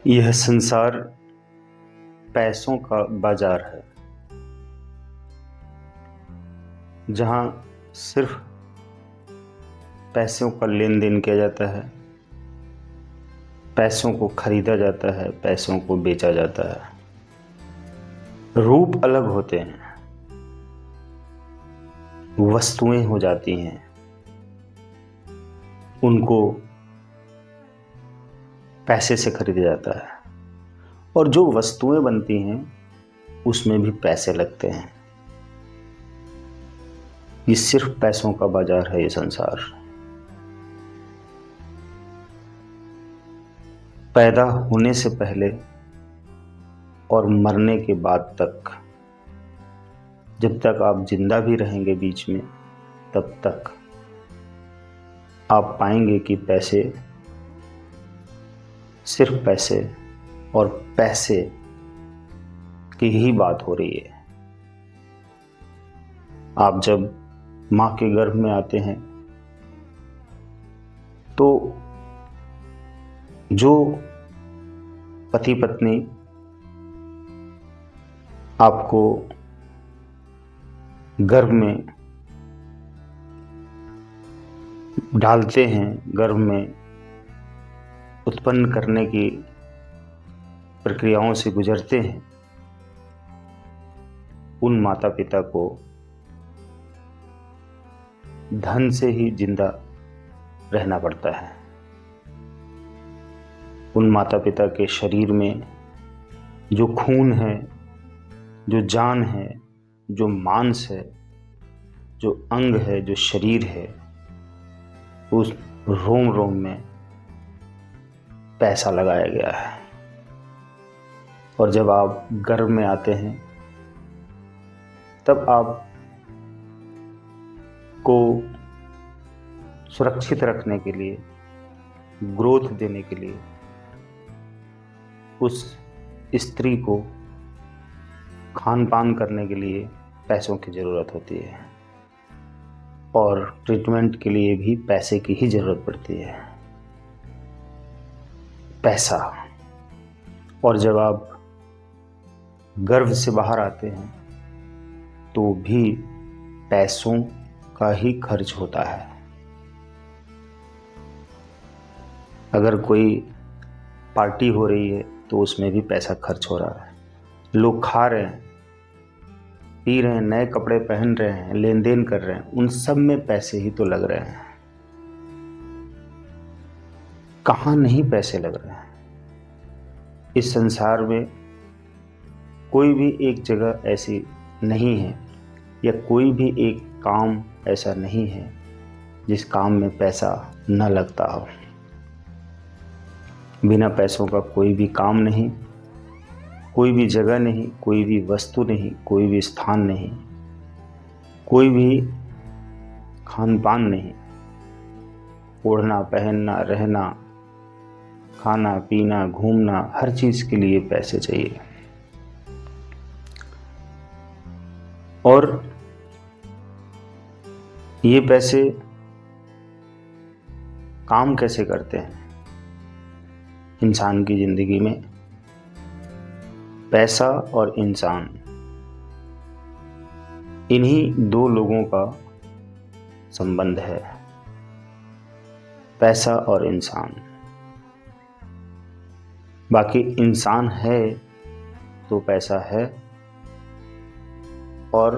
यह संसार पैसों का बाजार है, जहाँ सिर्फ पैसों का लेन देन किया जाता है, पैसों को खरीदा जाता है, पैसों को बेचा जाता है। रूप अलग होते हैं, वस्तुएं हो जाती हैं, उनको पैसे से खरीदा जाता है और जो वस्तुएं बनती हैं उसमें भी पैसे लगते हैं। ये सिर्फ पैसों का बाजार है ये संसार। पैदा होने से पहले और मरने के बाद तक, जब तक आप जिंदा भी रहेंगे बीच में, तब तक आप पाएंगे कि पैसे, सिर्फ पैसे और पैसे की ही बात हो रही है। आप जब माँ के गर्भ में आते हैं तो जो पति पत्नी आपको गर्भ में डालते हैं, गर्भ में उत्पन्न करने की प्रक्रियाओं से गुजरते हैं, उन माता पिता को धन से ही जिंदा रहना पड़ता है। उन माता पिता के शरीर में जो खून है, जो जान है, जो मांस है, जो अंग है, जो शरीर है, उस रोम रोम में पैसा लगाया गया है। और जब आप गर्भ में आते हैं तब आप को सुरक्षित रखने के लिए, ग्रोथ देने के लिए उस स्त्री को खान पान करने के लिए पैसों की ज़रूरत होती है और ट्रीटमेंट के लिए भी पैसे की ही ज़रूरत पड़ती है। पैसा। और जब आप गर्भ से बाहर आते हैं तो भी पैसों का ही खर्च होता है। अगर कोई पार्टी हो रही है तो उसमें भी पैसा खर्च हो रहा है। लोग खा रहे हैं, पी रहे हैं, नए कपड़े पहन रहे हैं, लेन देन कर रहे हैं, उन सब में पैसे ही तो लग रहे हैं। कहाँ नहीं पैसे लग रहे हैं। इस संसार में कोई भी एक जगह ऐसी नहीं है या कोई भी एक काम ऐसा नहीं है जिस काम में पैसा न लगता हो। बिना पैसों का कोई भी काम नहीं, कोई भी जगह नहीं, कोई भी वस्तु नहीं, कोई भी स्थान नहीं, कोई भी खान पान नहीं। ओढ़ना, पहनना, रहना, खाना पीना, घूमना, हर चीज के लिए पैसे चाहिए। और ये पैसे काम कैसे करते हैं इंसान की जिंदगी में? पैसा और इंसान, इन्हीं दो लोगों का संबंध है। पैसा और इंसान। बाकी इंसान है तो पैसा है, और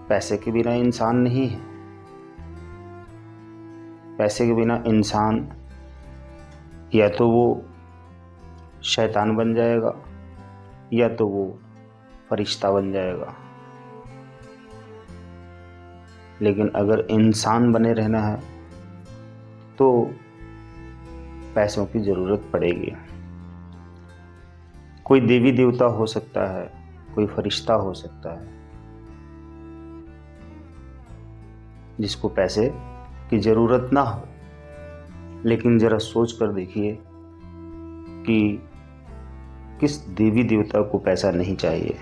पैसे के बिना इंसान नहीं है। पैसे के बिना इंसान या तो वो शैतान बन जाएगा या तो वो फरिश्ता बन जाएगा। लेकिन अगर इंसान बने रहना है तो पैसों की ज़रूरत पड़ेगी। कोई देवी देवता हो सकता है, कोई फरिश्ता हो सकता है जिसको पैसे की ज़रूरत ना हो। लेकिन ज़रा सोच कर देखिए कि किस देवी देवता को पैसा नहीं चाहिए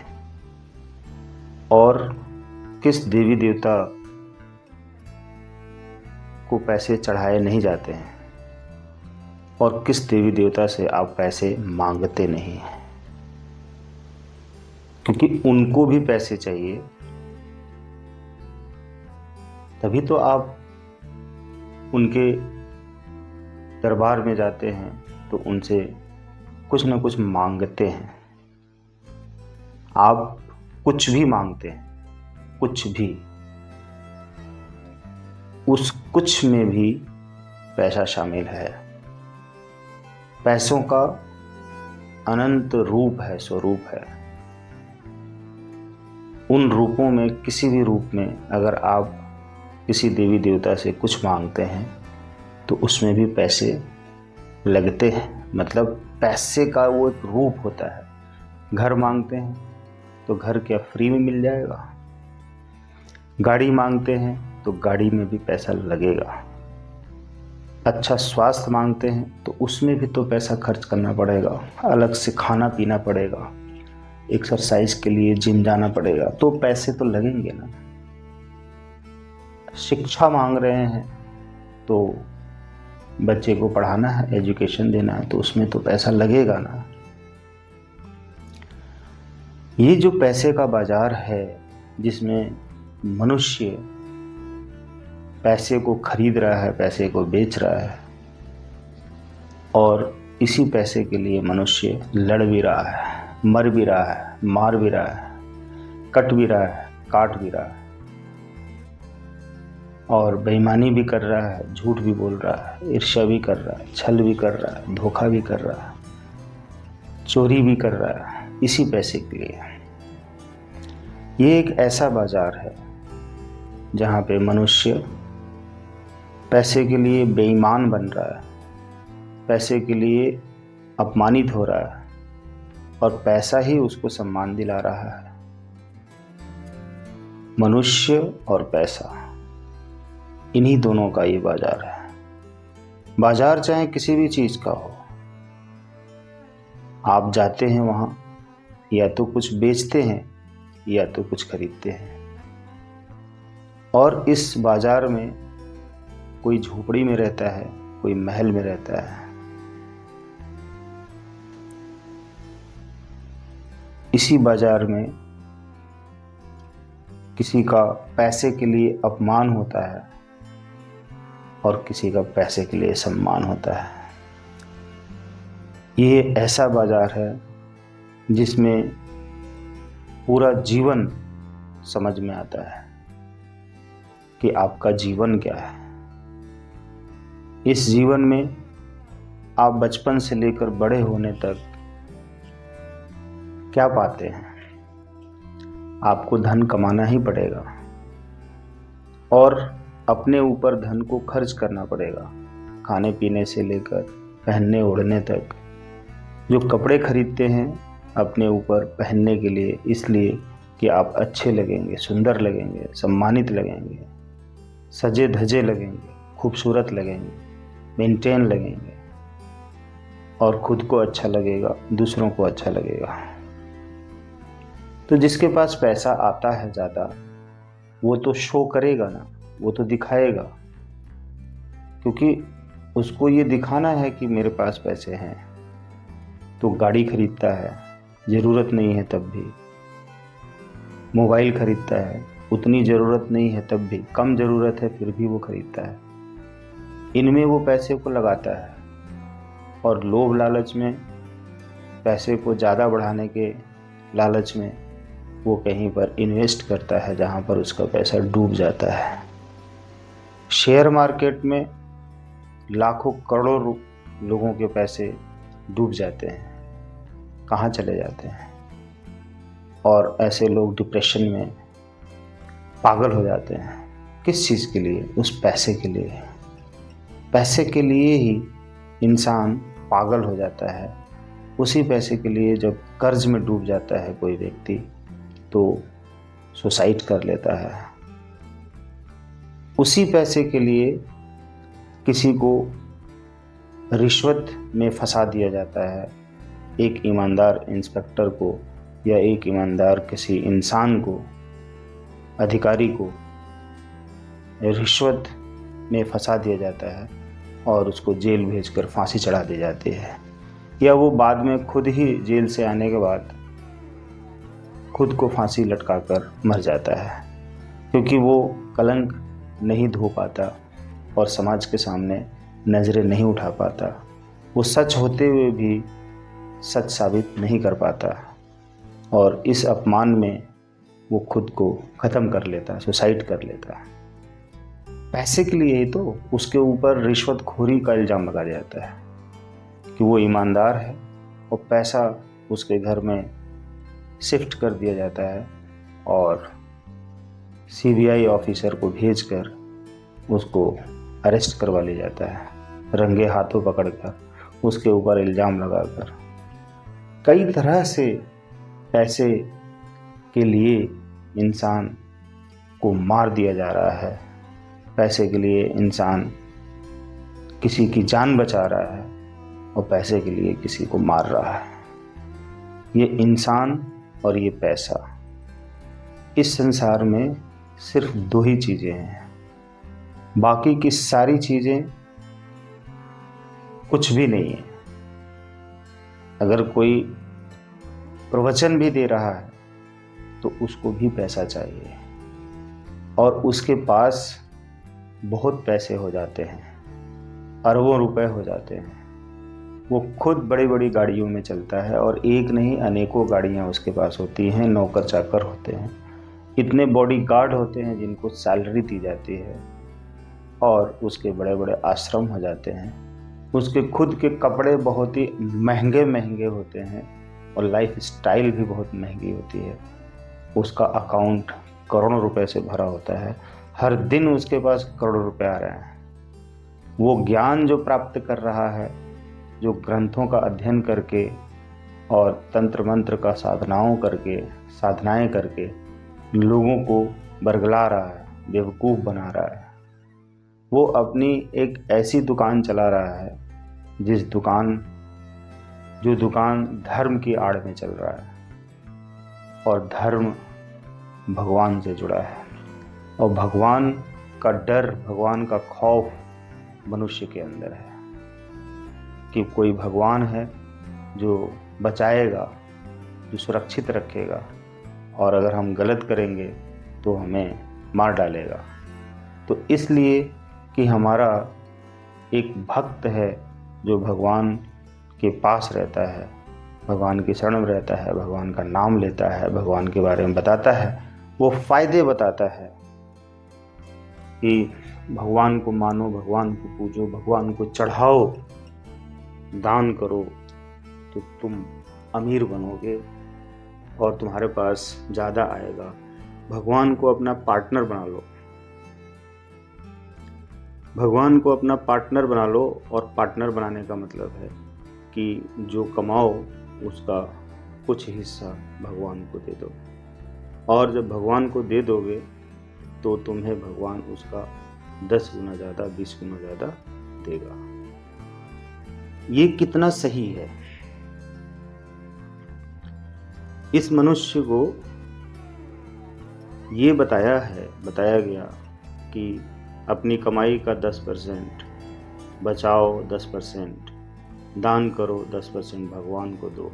और किस देवी देवता को पैसे चढ़ाए नहीं जाते हैं। और किस देवी देवता से आप पैसे मांगते नहीं हैं, क्योंकि उनको भी पैसे चाहिए, तभी तो आप उनके दरबार में जाते हैं तो उनसे कुछ ना कुछ मांगते हैं। आप कुछ भी मांगते हैं, कुछ भी, उस कुछ में भी पैसा शामिल है। पैसों का अनंत रूप है, स्वरूप है। उन रूपों में किसी भी रूप में अगर आप किसी देवी देवता से कुछ मांगते हैं तो उसमें भी पैसे लगते हैं। मतलब पैसे का वो एक रूप होता है। घर मांगते हैं तो घर क्या फ्री में मिल जाएगा? गाड़ी मांगते हैं तो गाड़ी में भी पैसा लगेगा। अच्छा स्वास्थ्य मांगते हैं तो उसमें भी तो पैसा खर्च करना पड़ेगा, अलग से खाना पीना पड़ेगा, एक्सरसाइज के लिए जिम जाना पड़ेगा, तो पैसे तो लगेंगे ना। शिक्षा मांग रहे हैं तो बच्चे को पढ़ाना है, एजुकेशन देना है, तो उसमें तो पैसा लगेगा ना। ये जो पैसे का बाजार है जिसमें मनुष्य पैसे को खरीद रहा है, पैसे को बेच रहा है, और इसी पैसे के लिए मनुष्य लड़ भी रहा है, मर भी रहा है, मार भी रहा है, कट भी रहा है, काट भी रहा है, और बेईमानी भी कर रहा है, झूठ भी बोल रहा है, ईर्ष्या भी कर रहा है, छल भी कर रहा है, धोखा भी कर रहा है, चोरी भी कर रहा है, इसी पैसे के लिए। ये एक ऐसा बाजार है जहाँ पे मनुष्य पैसे के लिए बेईमान बन रहा है, पैसे के लिए अपमानित हो रहा है, और पैसा ही उसको सम्मान दिला रहा है। मनुष्य और पैसा, इन्हीं दोनों का ये बाजार है। बाजार चाहे किसी भी चीज का हो, आप जाते हैं वहां, या तो कुछ बेचते हैं या तो कुछ खरीदते हैं। और इस बाजार में कोई झोपड़ी में रहता है, कोई महल में रहता है। इसी बाजार में किसी का पैसे के लिए अपमान होता है और किसी का पैसे के लिए सम्मान होता है। ये ऐसा बाजार है जिसमें पूरा जीवन समझ में आता है कि आपका जीवन क्या है। इस जीवन में आप बचपन से लेकर बड़े होने तक क्या पाते हैं? आपको धन कमाना ही पड़ेगा और अपने ऊपर धन को खर्च करना पड़ेगा, खाने पीने से लेकर पहनने ओढ़ने तक। जो कपड़े खरीदते हैं अपने ऊपर पहनने के लिए, इसलिए कि आप अच्छे लगेंगे, सुंदर लगेंगे, सम्मानित लगेंगे, सजे धजे लगेंगे, खूबसूरत लगेंगे, मेंटेन लगेंगे, और खुद को अच्छा लगेगा, दूसरों को अच्छा लगेगा। तो जिसके पास पैसा आता है ज़्यादा, वो तो शो करेगा ना, वो तो दिखाएगा, क्योंकि उसको ये दिखाना है कि मेरे पास पैसे हैं। तो गाड़ी खरीदता है, ज़रूरत नहीं है तब भी। मोबाइल खरीदता है, उतनी ज़रूरत नहीं है तब भी, कम ज़रूरत है फिर भी वो खरीदता है। इनमें वो पैसे को लगाता है, और लोभ लालच में, पैसे को ज़्यादा बढ़ाने के लालच में वो कहीं पर इन्वेस्ट करता है जहाँ पर उसका पैसा डूब जाता है। शेयर मार्केट में लाखों करोड़ों लोगों के पैसे डूब जाते हैं, कहाँ चले जाते हैं, और ऐसे लोग डिप्रेशन में पागल हो जाते हैं। किस चीज़ के लिए? उस पैसे के लिए। पैसे के लिए ही इंसान पागल हो जाता है। उसी पैसे के लिए जब कर्ज में डूब जाता है कोई व्यक्ति, तो सुसाइड कर लेता है। उसी पैसे के लिए किसी को रिश्वत में फंसा दिया जाता है। एक ईमानदार इंस्पेक्टर को या एक ईमानदार किसी इंसान को, अधिकारी को रिश्वत में फंसा दिया जाता है, और उसको जेल भेजकर फांसी चढ़ा दी जाती है, या वो बाद में खुद ही जेल से आने के बाद खुद को फांसी लटकाकर मर जाता है, क्योंकि वो कलंक नहीं धो पाता और समाज के सामने नज़रें नहीं उठा पाता। वो सच होते हुए भी सच साबित नहीं कर पाता और इस अपमान में वो खुद को ख़त्म कर लेता, सुसाइड कर लेता। पैसे के लिए ही तो उसके ऊपर रिश्वतखोरी का इल्ज़ाम लगाया जाता है कि वो ईमानदार है, और पैसा उसके घर में शिफ्ट कर दिया जाता है और सीबीआई ऑफिसर को भेजकर उसको अरेस्ट करवा लिया जाता है, रंगे हाथों पकड़कर उसके ऊपर इल्ज़ाम लगाकर। कई तरह से पैसे के लिए इंसान को मार दिया जा रहा है, पैसे के लिए इंसान किसी की जान बचा रहा है और पैसे के लिए किसी को मार रहा है। ये इंसान और ये पैसा, इस संसार में सिर्फ दो ही चीज़ें हैं, बाकी की सारी चीज़ें कुछ भी नहीं है। अगर कोई प्रवचन भी दे रहा है तो उसको भी पैसा चाहिए, और उसके पास बहुत पैसे हो जाते हैं, अरबों रुपए हो जाते हैं। वो खुद बड़ी बड़ी गाड़ियों में चलता है और एक नहीं अनेकों गाड़ियां उसके पास होती हैं, नौकर चाकर होते हैं, इतने बॉडीगार्ड होते हैं जिनको सैलरी दी जाती है, और उसके बड़े बड़े आश्रम हो जाते हैं। उसके खुद के कपड़े बहुत ही महंगे महंगे होते हैं और लाइफ स्टाइल भी बहुत महंगी होती है। उसका अकाउंट करोड़ों रुपए से भरा होता है, हर दिन उसके पास करोड़ों रुपए आ रहे हैं। वो ज्ञान जो प्राप्त कर रहा है, जो ग्रंथों का अध्ययन करके और तंत्र मंत्र का साधनाएं करके लोगों को बरगला रहा है, बेवकूफ़ बना रहा है। वो अपनी एक ऐसी दुकान चला रहा है जो दुकान धर्म की आड़ में चल रहा है, और धर्म भगवान से जुड़ा है, और भगवान का डर, भगवान का खौफ मनुष्य के अंदर है कि कोई भगवान है जो बचाएगा, जो सुरक्षित रखेगा, और अगर हम गलत करेंगे तो हमें मार डालेगा। तो इसलिए कि हमारा एक भक्त है जो भगवान के पास रहता है, भगवान की शरण में रहता है, भगवान का नाम लेता है, भगवान के बारे में बताता है, वो फ़ायदे बताता है कि भगवान को मानो, भगवान को पूजो, भगवान को चढ़ाओ, दान करो तो तुम अमीर बनोगे और तुम्हारे पास ज़्यादा आएगा। भगवान को अपना पार्टनर बना लो, भगवान को अपना पार्टनर बना लो, और पार्टनर बनाने का मतलब है कि जो कमाओ उसका कुछ हिस्सा भगवान को दे दो, और जब भगवान को दे दोगे तो तुम्हें भगवान उसका 10 गुना ज़्यादा, 20 गुना ज़्यादा देगा। ये कितना सही है। इस मनुष्य को ये बताया गया कि अपनी कमाई का 10% बचाओ, 10% दान करो, 10% भगवान को दो,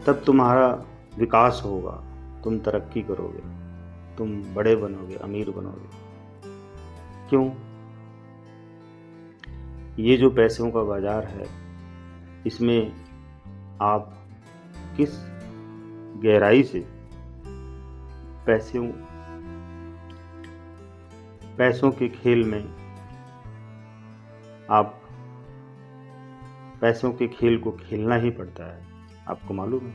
तब तुम्हारा विकास होगा, तुम तरक्की करोगे, तुम बड़े बनोगे, अमीर बनोगे। क्यों? ये जो पैसों का बाजार है, इसमें आप किस गहराई से पैसों के खेल में आप पैसों के खेल को खेलना ही पड़ता है। आपको मालूम है,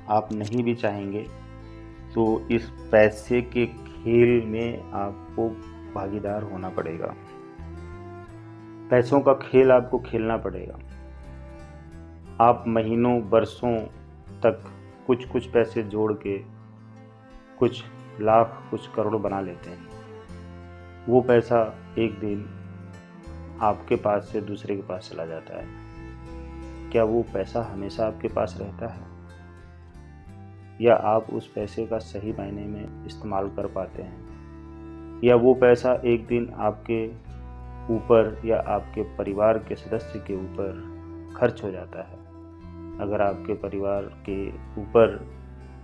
आप नहीं भी चाहेंगे तो इस पैसे के खेल में आपको भागीदार होना पड़ेगा। पैसों का खेल आपको खेलना पड़ेगा। आप महीनों बरसों तक कुछ पैसे जोड़ के कुछ लाख, कुछ करोड़ बना लेते हैं। वो पैसा एक दिन आपके पास से दूसरे के पास चला जाता है। क्या वो पैसा हमेशा आपके पास रहता है, या आप उस पैसे का सही मायने में इस्तेमाल कर पाते हैं, या वो पैसा एक दिन आपके ऊपर या आपके परिवार के सदस्य के ऊपर खर्च हो जाता है। अगर आपके परिवार के ऊपर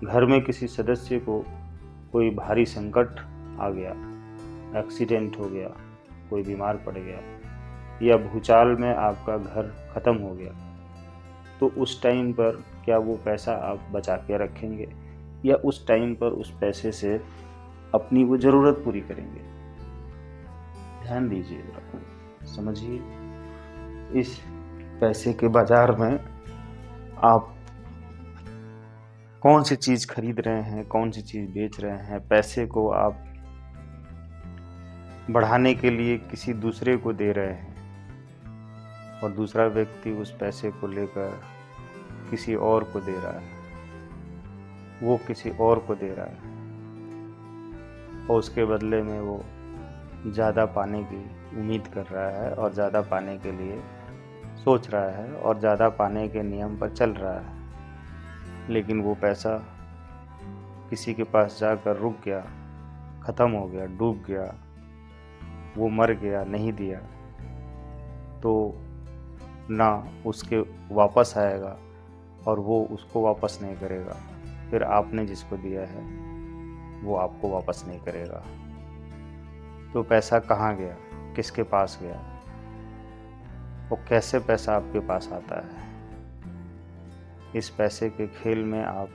घर में किसी सदस्य को कोई भारी संकट आ गया, एक्सीडेंट हो गया, कोई बीमार पड़ गया या भूचाल में आपका घर ख़त्म हो गया, तो उस टाइम पर क्या वो पैसा आप बचा के रखेंगे या उस टाइम पर उस पैसे से अपनी वो ज़रूरत पूरी करेंगे? ध्यान दीजिए, समझिए, इस पैसे के बाजार में आप कौन सी चीज़ खरीद रहे हैं, कौन सी चीज़ बेच रहे हैं। पैसे को आप बढ़ाने के लिए किसी दूसरे को दे रहे हैं और दूसरा व्यक्ति उस पैसे को लेकर किसी और को दे रहा है, वो किसी और को दे रहा है और उसके बदले में वो ज़्यादा पाने की उम्मीद कर रहा है और ज़्यादा पाने के लिए सोच रहा है और ज़्यादा पाने के नियम पर चल रहा है। लेकिन वो पैसा किसी के पास जाकर रुक गया, ख़त्म हो गया, डूब गया, वो मर गया, नहीं दिया, तो ना उसके वापस आएगा और वो उसको वापस नहीं करेगा। फिर आपने जिसको दिया है वो आपको वापस नहीं करेगा। तो पैसा कहाँ गया, किसके पास गया और कैसे पैसा आपके पास आता है? इस पैसे के खेल में आप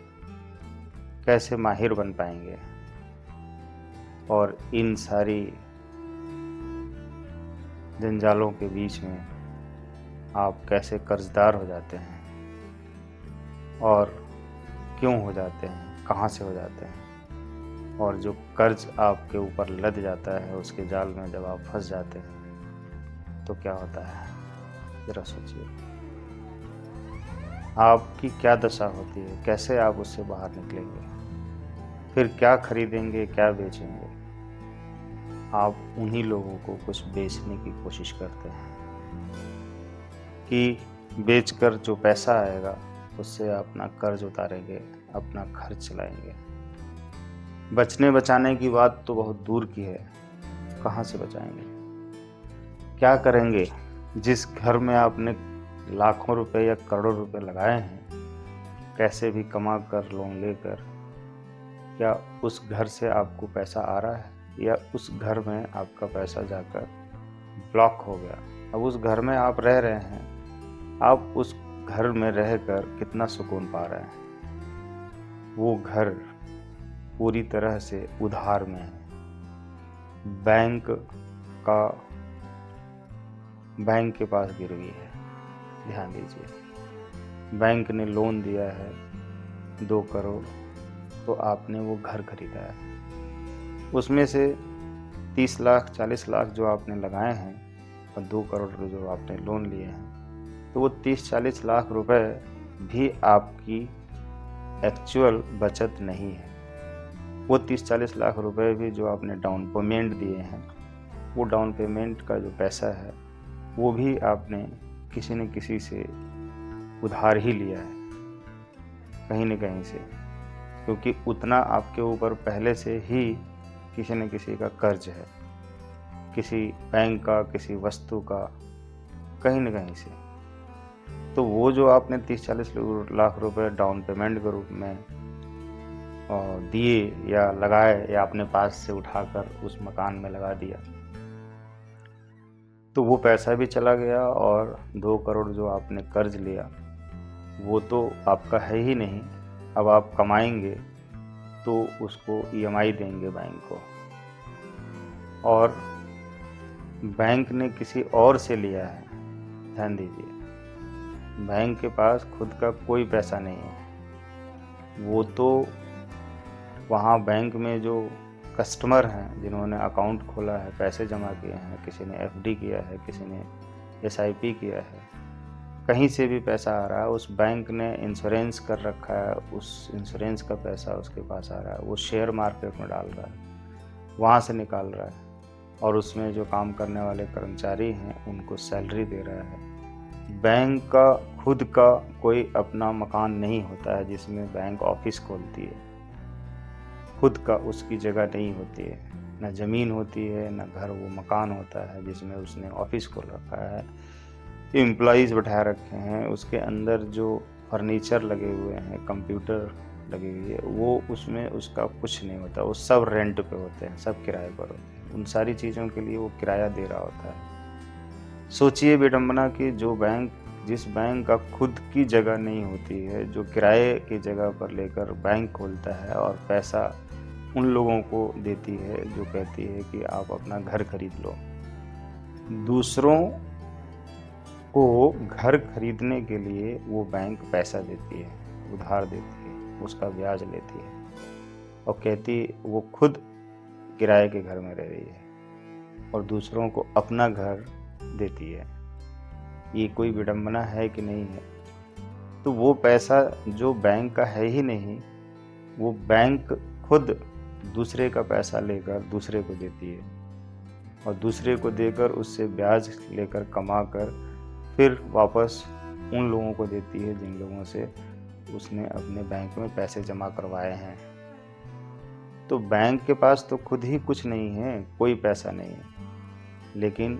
कैसे माहिर बन पाएंगे और इन सारी जंजालों के बीच में आप कैसे कर्जदार हो जाते हैं और क्यों हो जाते हैं, कहाँ से हो जाते हैं, और जो कर्ज आपके ऊपर लद जाता है उसके जाल में जब आप फंस जाते हैं तो क्या होता है? ज़रा सोचिए, आपकी क्या दशा होती है, कैसे आप उससे बाहर निकलेंगे, फिर क्या खरीदेंगे, क्या बेचेंगे? आप उन्हीं लोगों को कुछ बेचने की कोशिश करते हैं कि बेचकर जो पैसा आएगा उससे अपना कर्ज उतारेंगे, अपना खर्च चलाएंगे। बचने बचाने की बात तो बहुत दूर की है, कहाँ से बचाएंगे? क्या करेंगे जिस घर में आपने लाखों रुपए या करोड़ों रुपए लगाए हैं, कैसे भी कमा कर, लोन लेकर? क्या उस घर से आपको पैसा आ रहा है या उस घर में आपका पैसा जाकर ब्लॉक हो गया? अब उस घर में आप रह रहे हैं, आप उस घर में रहकर कितना सुकून पा रहे हैं? वो घर पूरी तरह से उधार में है, बैंक के पास गिरवी है। ध्यान दीजिए, बैंक ने लोन दिया है 2 करोड़, तो आपने वो घर खरीदा है, उसमें से 30 लाख 40 लाख जो आपने लगाए हैं और 2 करोड़ जो आपने लोन लिए हैं, तो वो 30-40 लाख रुपए भी आपकी एक्चुअल बचत नहीं है। वो 30-40 लाख रुपए भी जो आपने डाउन पेमेंट दिए हैं, वो डाउन पेमेंट का जो पैसा है वो भी आपने किसी न किसी से उधार ही लिया है, कहीं न कहीं से, क्योंकि उतना आपके ऊपर पहले से ही किसी न किसी का कर्ज है, किसी बैंक का, किसी वस्तु का, कहीं न कहीं से। तो वो जो आपने 30-40 लाख रुपए डाउन पेमेंट के रूप में दिए या लगाए या अपने पास से उठाकर उस मकान में लगा दिया, तो वो पैसा भी चला गया और 2 करोड़ जो आपने कर्ज लिया वो तो आपका है ही नहीं। अब आप कमाएंगे तो उसको EMI देंगे बैंक को, और बैंक ने किसी और से लिया है। ध्यान दीजिए, बैंक के पास खुद का कोई पैसा नहीं है। वो तो वहाँ बैंक में जो कस्टमर हैं, जिन्होंने अकाउंट खोला है, पैसे जमा किए हैं, किसी ने FD किया है, किसी ने SIP किया है, कहीं से भी पैसा आ रहा है, उस बैंक ने इंश्योरेंस कर रखा है, उस इंश्योरेंस का पैसा उसके पास आ रहा है, वो शेयर मार्केट में डाल रहा है, वहाँ से निकाल रहा है, और उसमें जो काम करने वाले कर्मचारी हैं उनको सैलरी दे रहा है। बैंक का खुद का कोई अपना मकान नहीं होता है जिसमें बैंक ऑफिस खोलती है, खुद का उसकी जगह नहीं होती है। ना ज़मीन होती है, ना घर, वो मकान होता है जिसमें उसने ऑफिस खोल रखा है, एम्प्लॉइज़ बैठा रखे हैं, उसके अंदर जो फर्नीचर लगे हुए हैं, कंप्यूटर लगी हुई है, वो उसमें उसका कुछ नहीं होता, वो सब रेंट पे होते हैं, सब किराए पर होते हैं। उन सारी चीज़ों के लिए वो किराया दे रहा होता है। सोचिए विडंबना कि जिस बैंक का खुद की जगह नहीं होती है, जो किराए की जगह पर लेकर बैंक खोलता है और पैसा उन लोगों को देती है जो कहती है कि आप अपना घर खरीद लो। दूसरों को घर खरीदने के लिए वो बैंक पैसा देती है, उधार देती है, उसका ब्याज लेती है और कहती वो खुद किराए के घर में रह रही है और दूसरों को अपना घर देती है। ये कोई विडंबना है कि नहीं है? तो वो पैसा जो बैंक का है ही नहीं, वो बैंक खुद दूसरे का पैसा लेकर दूसरे को देती है और दूसरे को देकर उससे ब्याज लेकर कमाकर फिर वापस उन लोगों को देती है जिन लोगों से उसने अपने बैंक में पैसे जमा करवाए हैं। तो बैंक के पास तो खुद ही कुछ नहीं है, कोई पैसा नहीं है, लेकिन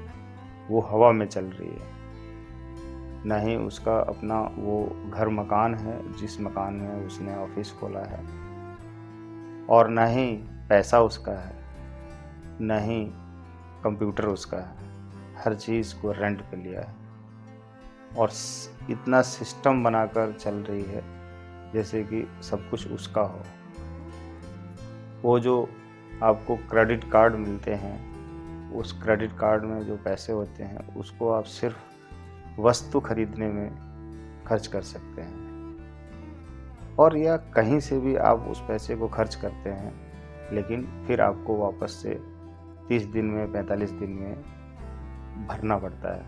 वो हवा में चल रही है। ना ही उसका अपना वो घर मकान है जिस मकान में उसने ऑफिस खोला है, और ना ही पैसा उसका है, ना ही कंप्यूटर उसका है। हर चीज़ को रेंट पे लिया है और इतना सिस्टम बनाकर चल रही है जैसे कि सब कुछ उसका हो। वो जो आपको क्रेडिट कार्ड मिलते हैं, उस क्रेडिट कार्ड में जो पैसे होते हैं उसको आप सिर्फ वस्तु खरीदने में खर्च कर सकते हैं, और या कहीं से भी आप उस पैसे को खर्च करते हैं, लेकिन फिर आपको वापस से 30 दिन में 45 दिन में भरना पड़ता है,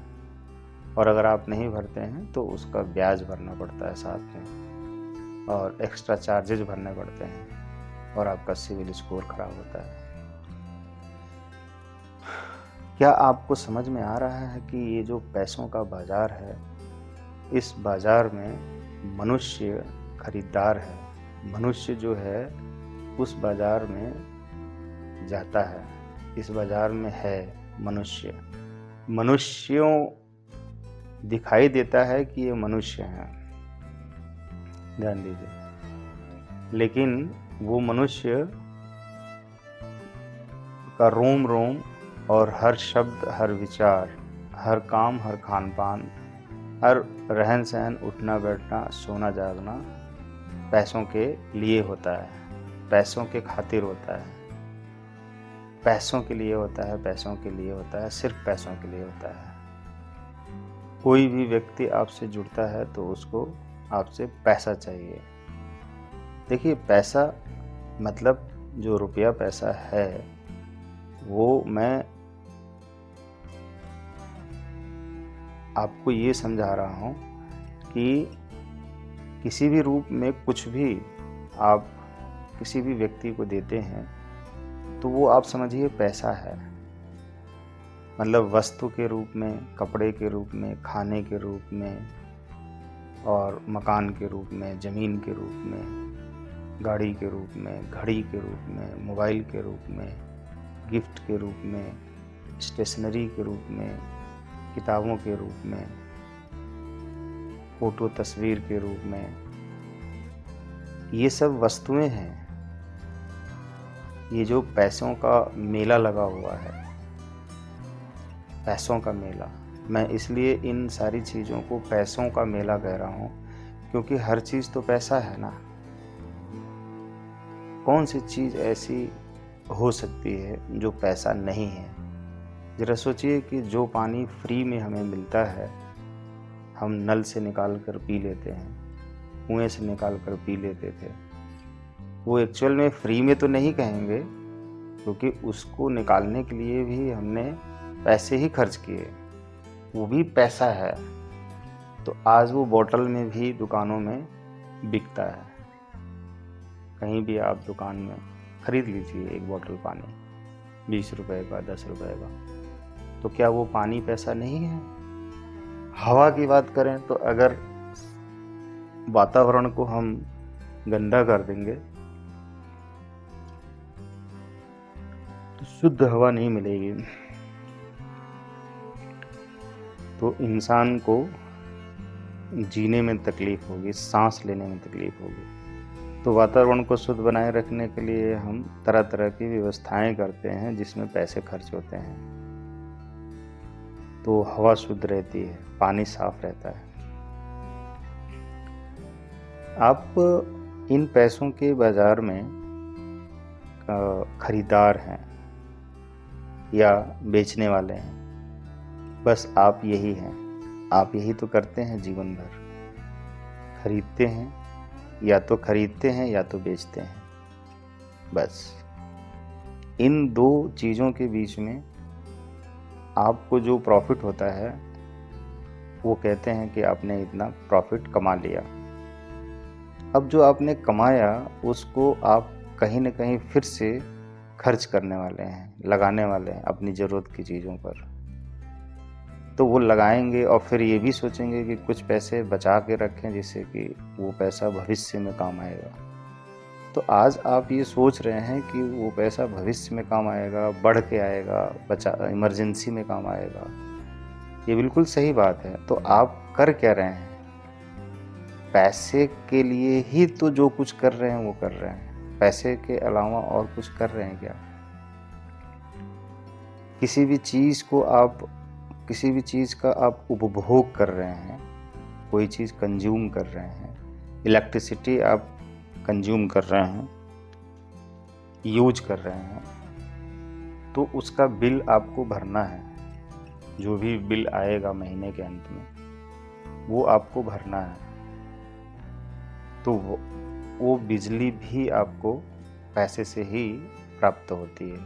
और अगर आप नहीं भरते हैं तो उसका ब्याज भरना पड़ता है साथ में, और एक्स्ट्रा चार्जेज भरने पड़ते हैं, और आपका सिविल स्कोर खराब होता है। क्या आपको समझ में आ रहा है कि ये जो पैसों का बाजार है, इस बाजार में मनुष्य खरीदार है। मनुष्य जो है उस बाजार में जाता है, इस बाजार में है मनुष्य। मनुष्यों दिखाई देता है कि ये मनुष्य हैं, ध्यान दीजिए, लेकिन वो मनुष्य का रोम रोम और हर शब्द, हर विचार, हर काम, हर खान पान, हर रहन सहन, उठना बैठना, सोना जागना पैसों के लिए होता है, पैसों के खातिर होता है, पैसों के लिए होता है, पैसों के लिए होता है, सिर्फ पैसों के लिए होता है। कोई भी व्यक्ति आपसे जुड़ता है तो उसको आपसे पैसा चाहिए। देखिए, पैसा मतलब जो रुपया पैसा है, वो मैं आपको ये समझा रहा हूँ कि किसी भी रूप में कुछ भी आप किसी भी व्यक्ति को देते हैं तो वो आप समझिए पैसा है। मतलब वस्तु के रूप में, कपड़े के रूप में, खाने के रूप में, और मकान के रूप में, ज़मीन के रूप में, गाड़ी के रूप में, घड़ी के रूप में, मोबाइल के रूप में, गिफ्ट के रूप में, स्टेशनरी के रूप में, किताबों के रूप में, फोटो तस्वीर के रूप में। ये सब वस्तुएं हैं। ये जो पैसों का मेला लगा हुआ है, पैसों का मेला, मैं इसलिए इन सारी चीज़ों को पैसों का मेला कह रहा हूँ क्योंकि हर चीज़ तो पैसा है ना। कौन सी चीज़ ऐसी हो सकती है जो पैसा नहीं है? ज़रा सोचिए कि जो पानी फ्री में हमें मिलता है, हम नल से निकाल कर पी लेते हैं, कुएं से निकाल कर पी लेते थे, वो एक्चुअल में फ्री में तो नहीं कहेंगे क्योंकि उसको निकालने के लिए भी हमने पैसे ही खर्च किए, वो भी पैसा है। तो आज वो बोतल में भी दुकानों में बिकता है। कहीं भी आप दुकान में खरीद लीजिए एक बोतल पानी, 20 रुपए का, 10 रुपए का। तो क्या वो पानी पैसा नहीं है? हवा की बात करें तो अगर वातावरण को हम गंदा कर देंगे तो शुद्ध हवा नहीं मिलेगी तो इंसान को जीने में तकलीफ होगी, सांस लेने में तकलीफ होगी। तो वातावरण को शुद्ध बनाए रखने के लिए हम तरह तरह की व्यवस्थाएं करते हैं जिसमें पैसे खर्च होते हैं। तो हवा शुद्ध रहती है, पानी साफ रहता है। आप इन पैसों के बाजार में खरीदार हैं या बेचने वाले हैं, बस आप यही हैं। आप यही तो करते हैं जीवन भर, खरीदते हैं, या तो खरीदते हैं या तो बेचते हैं। बस इन दो चीज़ों के बीच में आपको जो प्रॉफिट होता है वो कहते हैं कि आपने इतना प्रॉफिट कमा लिया। अब जो आपने कमाया उसको आप कहीं ना कहीं फिर से खर्च करने वाले हैं, लगाने वाले हैं अपनी ज़रूरत की चीज़ों पर। तो वो लगाएंगे और फिर ये भी सोचेंगे कि कुछ पैसे बचा के रखें जिससे कि वो पैसा भविष्य में काम आएगा। तो आज आप ये सोच रहे हैं कि वो पैसा भविष्य में काम आएगा, बढ़ के आएगा, बचा इमरजेंसी में काम आएगा। ये बिल्कुल सही बात है। तो आप कर क्या रहे हैं? पैसे के लिए ही तो जो कुछ कर रहे हैं वो कर रहे हैं। पैसे के अलावा और कुछ कर रहे हैं क्या? किसी भी चीज़ का आप उपभोग कर रहे हैं, कोई चीज़ कंज्यूम कर रहे हैं, इलेक्ट्रिसिटी आप कंज्यूम कर रहे हैं, यूज कर रहे हैं, तो उसका बिल आपको भरना है। जो भी बिल आएगा महीने के अंत में वो आपको भरना है। तो वो बिजली भी आपको पैसे से ही प्राप्त होती है।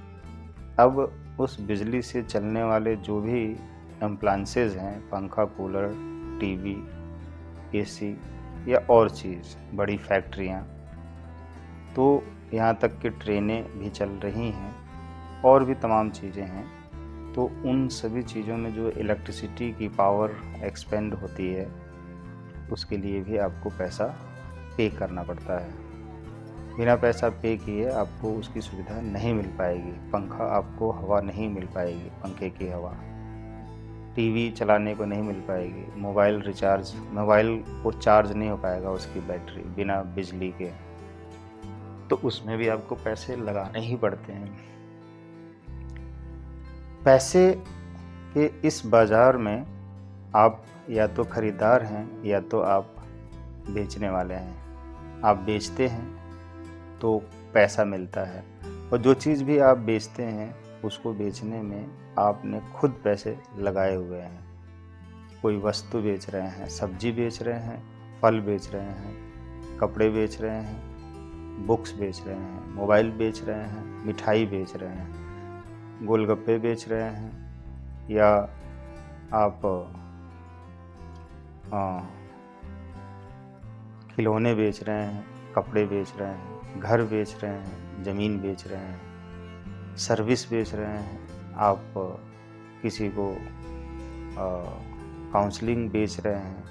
अब उस बिजली से चलने वाले जो भी अप्लायंसेस हैं, पंखा, कूलर, टीवी, एसी या और चीज़, बड़ी फैक्ट्रियाँ, तो यहाँ तक कि ट्रेनें भी चल रही हैं और भी तमाम चीज़ें हैं। तो उन सभी चीज़ों में जो इलेक्ट्रिसिटी की पावर एक्सपेंड होती है उसके लिए भी आपको पैसा पे करना पड़ता है। बिना पैसा पे किए आपको उसकी सुविधा नहीं मिल पाएगी। पंखा आपको हवा नहीं मिल पाएगी, पंखे की हवा। टीवी चलाने को नहीं मिल पाएगी। मोबाइल को चार्ज नहीं हो पाएगा उसकी बैटरी बिना बिजली के। तो उसमें भी आपको पैसे लगाने ही पड़ते हैं। पैसे के इस बाज़ार में आप या तो खरीदार हैं या तो आप बेचने वाले हैं। आप बेचते हैं तो पैसा मिलता है, और जो चीज़ भी आप बेचते हैं उसको बेचने में आपने खुद पैसे लगाए हुए हैं। कोई वस्तु बेच रहे हैं, सब्जी बेच रहे हैं, फल बेच रहे हैं, कपड़े बेच रहे हैं, बुक्स बेच रहे हैं, मोबाइल बेच रहे हैं, मिठाई बेच रहे हैं, गोलगप्पे बेच रहे हैं, या आप खिलौने बेच रहे हैं, कपड़े बेच रहे हैं, घर बेच रहे हैं, ज़मीन बेच रहे हैं, सर्विस बेच रहे हैं, आप किसी को काउंसलिंग बेच रहे हैं,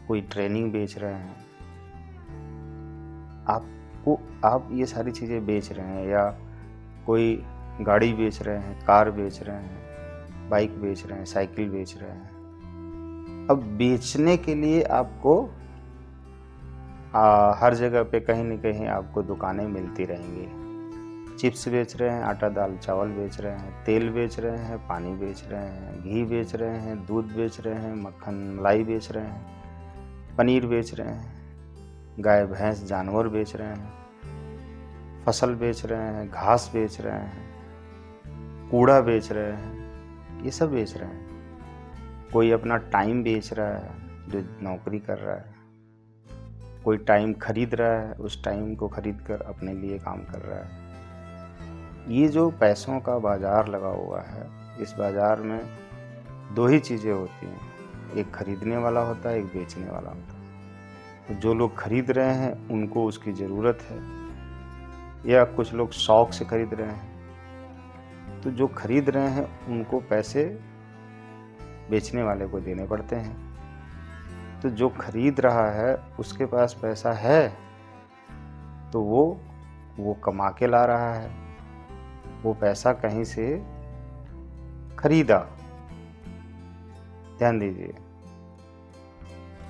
कोई ट्रेनिंग बेच रहे हैं। आप ये सारी चीज़ें बेच रहे हैं, या कोई गाड़ी बेच रहे हैं, कार बेच रहे हैं, बाइक बेच रहे हैं, साइकिल बेच रहे हैं। अब बेचने के लिए आपको हर जगह पे कहीं न कहीं आपको दुकानें मिलती रहेंगी। चिप्स बेच रहे हैं, आटा दाल चावल बेच रहे हैं, तेल बेच रहे हैं, पानी बेच रहे हैं, घी बेच रहे हैं, दूध बेच रहे हैं, मक्खन मलाई बेच रहे हैं, पनीर बेच रहे हैं, गाय भैंस जानवर बेच रहे हैं, फसल बेच रहे हैं, घास बेच रहे हैं, कूड़ा बेच रहे हैं, ये सब बेच रहे हैं। कोई अपना टाइम बेच रहा है जो नौकरी कर रहा है, कोई टाइम खरीद रहा है, उस टाइम को खरीद कर अपने लिए काम कर रहा है। ये जो पैसों का बाज़ार लगा हुआ है, इस बाज़ार में दो ही चीज़ें होती हैं, एक खरीदने वाला होता है, एक बेचने वाला होता है। तो जो लोग खरीद रहे हैं उनको उसकी ज़रूरत है, या कुछ लोग शौक़ से खरीद रहे हैं। तो जो खरीद रहे हैं उनको पैसे बेचने वाले को देने पड़ते हैं। तो जो खरीद रहा है उसके पास पैसा है तो वो कमा के ला रहा है, वो पैसा कहीं से खरीदा। ध्यान दीजिए,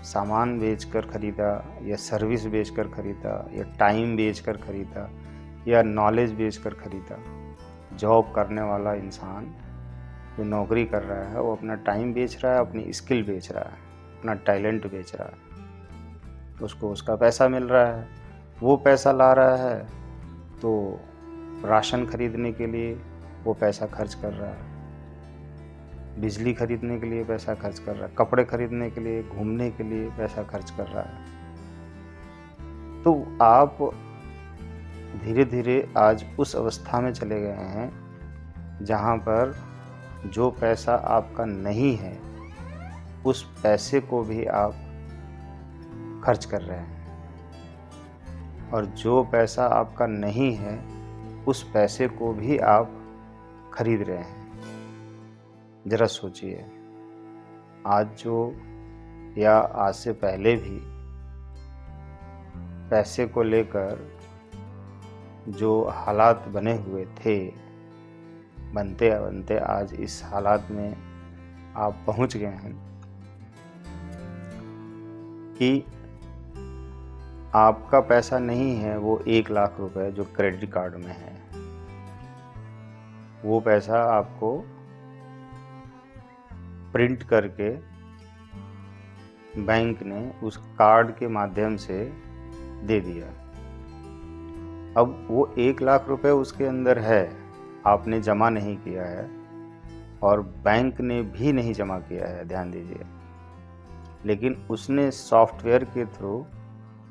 सामान बेचकर खरीदा या सर्विस बेचकर खरीदा या टाइम बेचकर खरीदा या नॉलेज बेचकर खरीदा। जॉब करने वाला इंसान जो नौकरी कर रहा है वो अपना टाइम बेच रहा है, अपनी स्किल बेच रहा है, अपना टैलेंट बेच रहा है। उसको उसका पैसा मिल रहा है, वो पैसा ला रहा है तो राशन खरीदने के लिए वो पैसा खर्च कर रहा है, बिजली खरीदने के लिए पैसा खर्च कर रहा है, कपड़े खरीदने के लिए, घूमने के लिए पैसा खर्च कर रहा है। तो आप धीरे धीरे आज उस अवस्था में चले गए हैं जहाँ पर जो पैसा आपका नहीं है उस पैसे को भी आप खर्च कर रहे हैं, और जो पैसा आपका नहीं है उस पैसे को भी आप खरीद रहे हैं। जरा सोचिए, आज जो या आज से पहले भी पैसे को लेकर जो हालात बने हुए थे, बनते बनते आज इस हालात में आप पहुंच गए हैं कि आपका पैसा नहीं है वो 1 लाख रुपए जो क्रेडिट कार्ड में है, वो पैसा आपको प्रिंट करके बैंक ने उस कार्ड के माध्यम से दे दिया। अब वो 1 लाख रुपए उसके अंदर है, आपने जमा नहीं किया है और बैंक ने भी नहीं जमा किया है, ध्यान दीजिए, लेकिन उसने सॉफ्टवेयर के थ्रू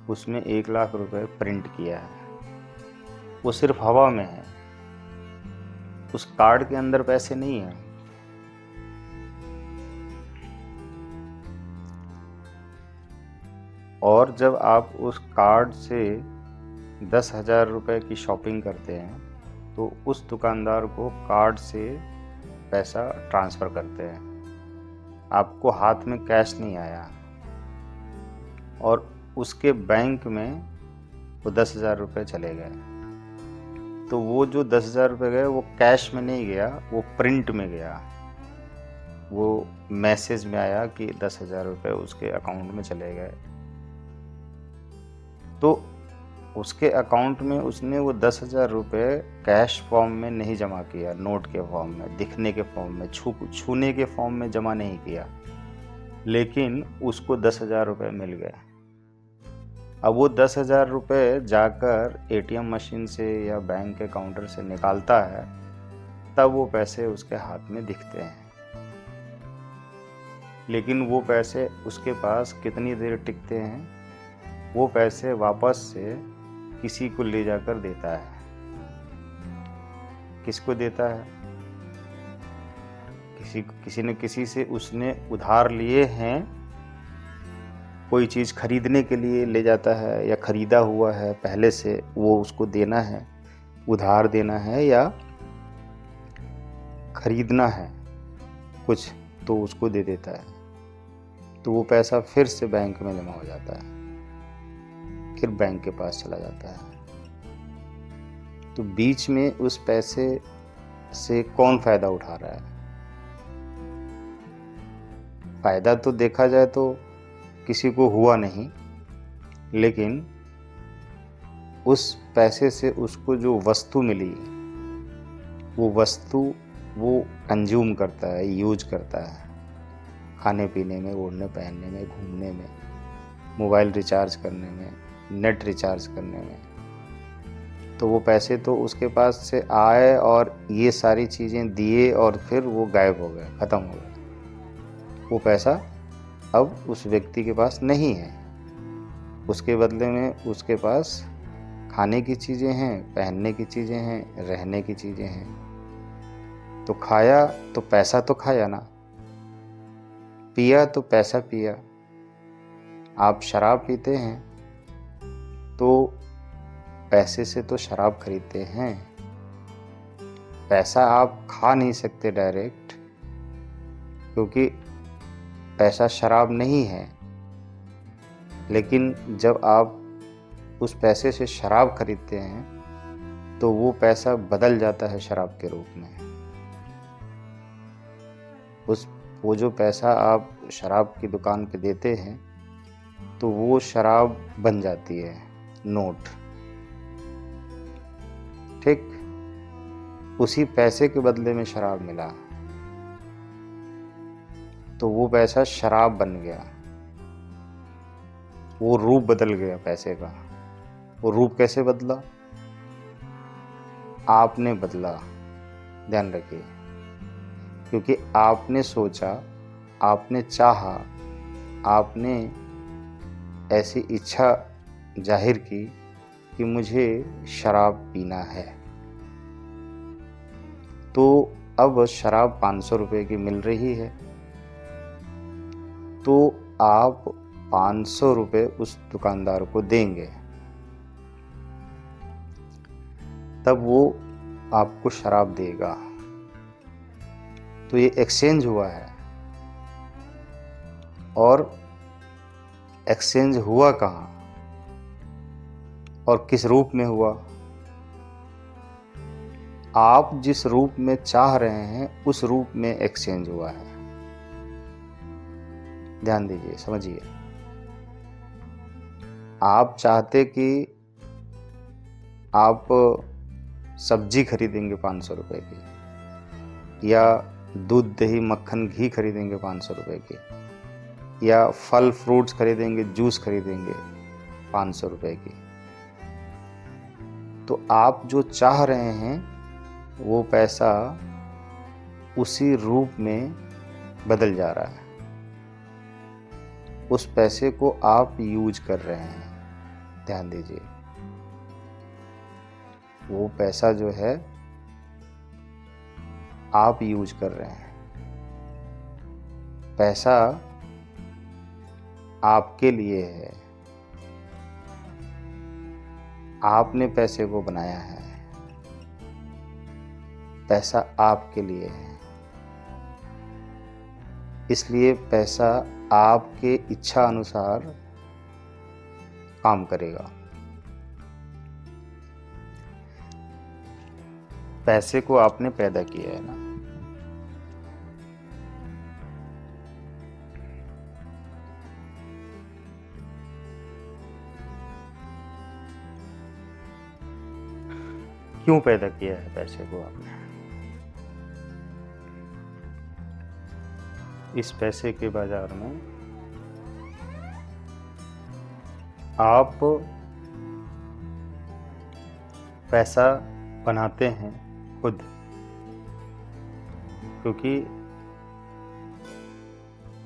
उसमें 1 लाख रुपए प्रिंट किया है। वो सिर्फ हवा में है, उस कार्ड के अंदर पैसे नहीं हैं। और जब आप उस कार्ड से 10,000 रुपये की शॉपिंग करते हैं तो उस दुकानदार को कार्ड से पैसा ट्रांसफ़र करते हैं, आपको हाथ में कैश नहीं आया, और उसके बैंक में वो 10,000 रुपये चले गए। तो वो जो 10,000 रुपये गए वो कैश में नहीं गया, वो प्रिंट में गया, वो मैसेज में आया कि 10,000 रुपये उसके अकाउंट में चले गए। तो उसके अकाउंट में उसने वो 10,000 रुपये कैश फॉर्म में नहीं जमा किया, नोट के फॉर्म में, दिखने के फॉर्म में, छूने के फॉर्म में जमा नहीं किया, लेकिन उसको 10,000 रुपये मिल गए। अब वो 10,000 रुपये जाकर एटीएम मशीन से या बैंक के काउंटर से निकालता है, तब वो पैसे उसके हाथ में दिखते हैं। लेकिन वो पैसे उसके पास कितनी देर टिकते हैं? वो पैसे वापस से किसी को ले जाकर देता है। किसको देता है? किसी न किसी से उसने उधार लिए हैं, कोई चीज़ खरीदने के लिए ले जाता है, या खरीदा हुआ है पहले से, वो उसको देना है, उधार देना है या खरीदना है कुछ, तो उसको दे देता है। तो वो पैसा फिर से बैंक में जमा हो जाता है, फिर बैंक के पास चला जाता है। तो बीच में उस पैसे से कौन फायदा उठा रहा है? फायदा तो देखा जाए तो किसी को हुआ नहीं, लेकिन उस पैसे से उसको जो वस्तु मिली, वो वस्तु वो कंज्यूम करता है, यूज करता है, खाने पीने में, ओढ़ने पहनने में, घूमने में, मोबाइल रिचार्ज करने में, नेट रिचार्ज करने में। तो वो पैसे तो उसके पास से आए और ये सारी चीज़ें दिए और फिर वो गायब हो गए, ख़त्म हो गए। वो पैसा अब उस व्यक्ति के पास नहीं है, उसके बदले में उसके पास खाने की चीज़ें हैं, पहनने की चीज़ें हैं, रहने की चीज़ें हैं। तो खाया तो पैसा तो खाया ना, पिया तो पैसा पिया। आप शराब पीते हैं तो पैसे से तो शराब खरीदते हैं, पैसा आप खा नहीं सकते डायरेक्ट, क्योंकि पैसा शराब नहीं है। लेकिन जब आप उस पैसे से शराब खरीदते हैं तो वो पैसा बदल जाता है शराब के रूप में। वो जो पैसा आप शराब की दुकान पे देते हैं तो वो शराब बन जाती है, नोट। ठीक, उसी पैसे के बदले में शराब मिला तो वो पैसा शराब बन गया, वो रूप बदल गया पैसे का। वो रूप कैसे बदला? आपने बदला, ध्यान रखिए। क्योंकि आपने सोचा, आपने चाहा, आपने ऐसी इच्छा जाहिर की कि मुझे शराब पीना है। तो अब शराब 500 रुपये की मिल रही है, तो आप 500 रुपये उस दुकानदार को देंगे, तब वो आपको शराब देगा। तो ये एक्सचेंज हुआ है। और एक्सचेंज हुआ कहाँ और किस रूप में हुआ? आप जिस रूप में चाह रहे हैं उस रूप में एक्सचेंज हुआ है। ध्यान दीजिए, समझिए। आप चाहते कि आप सब्जी खरीदेंगे 500 रुपए की, या दूध दही मक्खन घी खरीदेंगे 500 रुपए की, या फल फ्रूट्स खरीदेंगे, जूस खरीदेंगे 500 रुपए की। तो आप जो चाह रहे हैं वो पैसा उसी रूप में बदल जा रहा है। उस पैसे को आप यूज कर रहे हैं। ध्यान दीजिए, वो पैसा जो है आप यूज कर रहे हैं। पैसा आपके लिए है, आपने पैसे को बनाया है। पैसा आपके लिए है, इसलिए पैसा आपके इच्छा अनुसार काम करेगा। पैसे को आपने पैदा किया है ना, क्यों पैदा किया है पैसे को आपने? इस पैसे के बाजार में आप पैसा बनाते हैं खुद, क्योंकि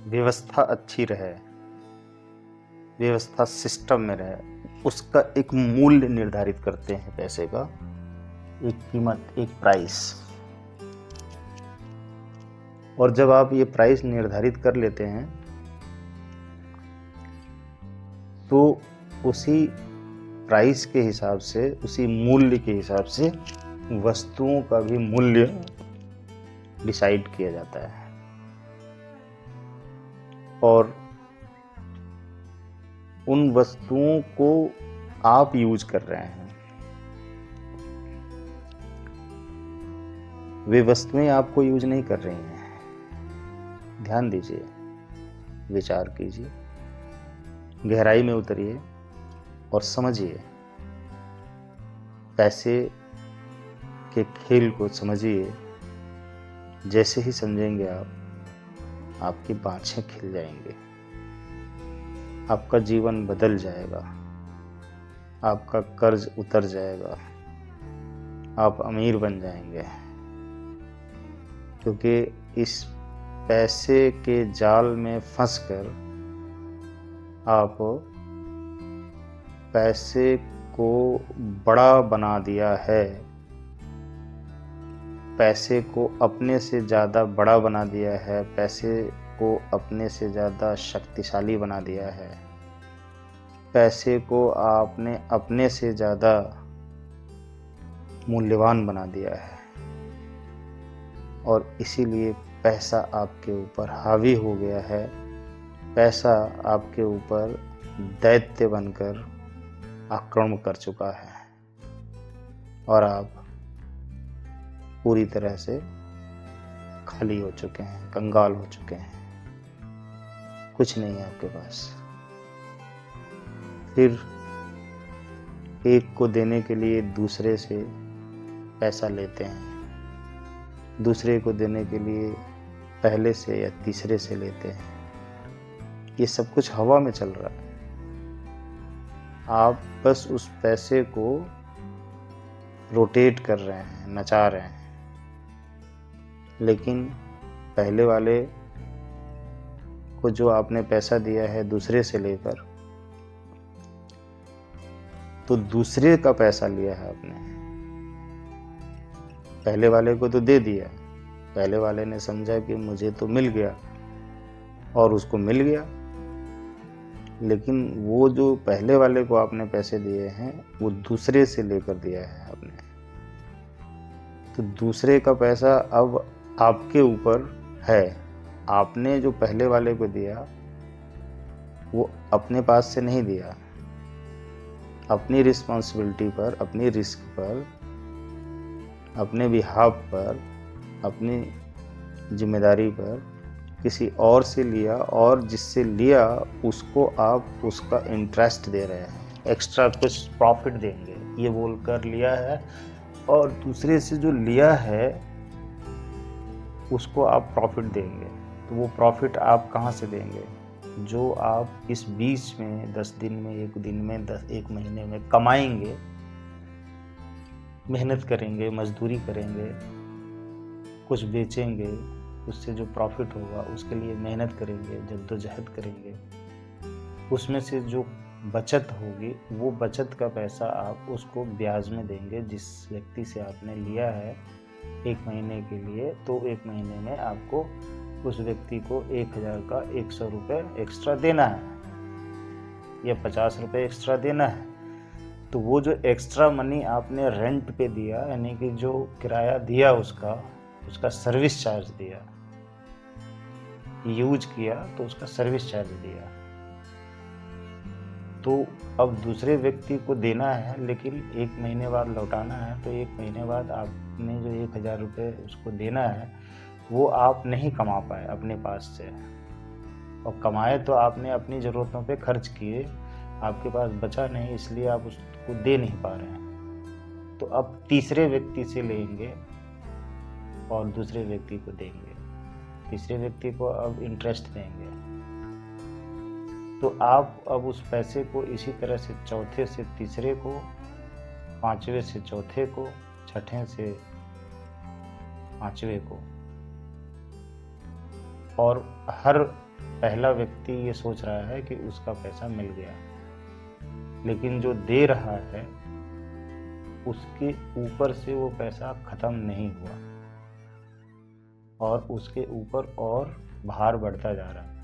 व्यवस्था अच्छी रहे, व्यवस्था सिस्टम में रहे। उसका एक मूल्य निर्धारित करते हैं पैसे का, एक कीमत, एक प्राइस। और जब आप ये प्राइस निर्धारित कर लेते हैं तो उसी प्राइस के हिसाब से, उसी मूल्य के हिसाब से वस्तुओं का भी मूल्य डिसाइड किया जाता है। और उन वस्तुओं को आप यूज कर रहे हैं। वे वस्तुएं आपको यूज नहीं कर रही हैं। ध्यान दीजिए, विचार कीजिए, गहराई में उतरिए और समझिए। पैसे के खेल को समझिए। जैसे ही समझेंगे आप, आपकी बाँछें खिल जाएंगे, आपका जीवन बदल जाएगा, आपका कर्ज उतर जाएगा, आप अमीर बन जाएंगे। क्योंकि इस पैसे के जाल में फंसकर आप पैसे को बड़ा बना दिया है, पैसे को अपने से ज़्यादा बड़ा बना दिया है, पैसे को अपने से ज़्यादा शक्तिशाली बना दिया है, पैसे को आपने अपने से ज़्यादा मूल्यवान बना दिया है। और इसीलिए पैसा आपके ऊपर हावी हो गया है। पैसा आपके ऊपर दैत्य बनकर आक्रमण कर चुका है। और आप पूरी तरह से खाली हो चुके हैं, कंगाल हो चुके हैं, कुछ नहीं है आपके पास। फिर एक को देने के लिए दूसरे से पैसा लेते हैं, दूसरे को देने के लिए पहले से या तीसरे से लेते हैं। ये सब कुछ हवा में चल रहा है। आप बस उस पैसे को रोटेट कर रहे हैं, नचा रहे हैं। लेकिन पहले वाले को जो आपने पैसा दिया है दूसरे से लेकर, तो दूसरे का पैसा लिया है आपने। पहले वाले को तो दे दिया, पहले वाले ने समझा कि मुझे तो मिल गया, और उसको मिल गया। लेकिन वो जो पहले वाले को आपने पैसे दिए हैं वो दूसरे से लेकर दिया है आपने। तो दूसरे का पैसा अब आपके ऊपर है। आपने जो पहले वाले को दिया वो अपने पास से नहीं दिया, अपनी रिस्पॉन्सिबिलिटी पर, अपनी रिस्क पर, अपने बिहाफ पर, अपनी जिम्मेदारी पर किसी और से लिया, और जिससे लिया उसको आप उसका इंटरेस्ट दे रहे हैं, एक्स्ट्रा कुछ प्रॉफिट देंगे ये बोलकर लिया है। और दूसरे से जो लिया है उसको आप प्रॉफिट देंगे। तो वो प्रॉफिट आप कहाँ से देंगे? जो आप इस बीच में 10 दिन में, 1 दिन में, 1 महीने में कमाएंगे, मेहनत करेंगे, मजदूरी करेंगे, कुछ बेचेंगे, उससे जो प्रॉफिट होगा उसके लिए मेहनत करेंगे, जद्दोजहद करेंगे, उसमें से जो बचत होगी वो बचत का पैसा आप उसको ब्याज में देंगे। जिस व्यक्ति से आपने लिया है 1 महीने के लिए, तो 1 महीने में आपको उस व्यक्ति को 1000 का 100 रुपये एक्स्ट्रा देना है या 50 रुपये एक्स्ट्रा देना है। तो वो जो एक्स्ट्रा मनी आपने रेंट पे दिया, यानी कि जो किराया दिया उसका सर्विस चार्ज दिया, यूज किया तो उसका सर्विस चार्ज दिया, तो अब दूसरे व्यक्ति को देना है, लेकिन 1 महीने बाद लौटाना है। तो 1 महीने बाद आपने जो 1000 रुपये उसको देना है वो आप नहीं कमा पाए अपने पास से, और कमाए तो आपने अपनी ज़रूरतों पे खर्च किए, आपके पास बचा नहीं, इसलिए आप उसको दे नहीं पा रहे हैं। तो अब तीसरे व्यक्ति से लेंगे और दूसरे व्यक्ति को देंगे, तीसरे व्यक्ति को अब इंटरेस्ट देंगे। तो आप अब उस पैसे को इसी तरह से चौथे से तीसरे को, 5वें से चौथे को, 6ठे से 5वें को, और हर पहला व्यक्ति ये सोच रहा है कि उसका पैसा मिल गया, लेकिन जो दे रहा है उसके ऊपर से वो पैसा खत्म नहीं हुआ और उसके ऊपर और भार बढ़ता जा रहा है।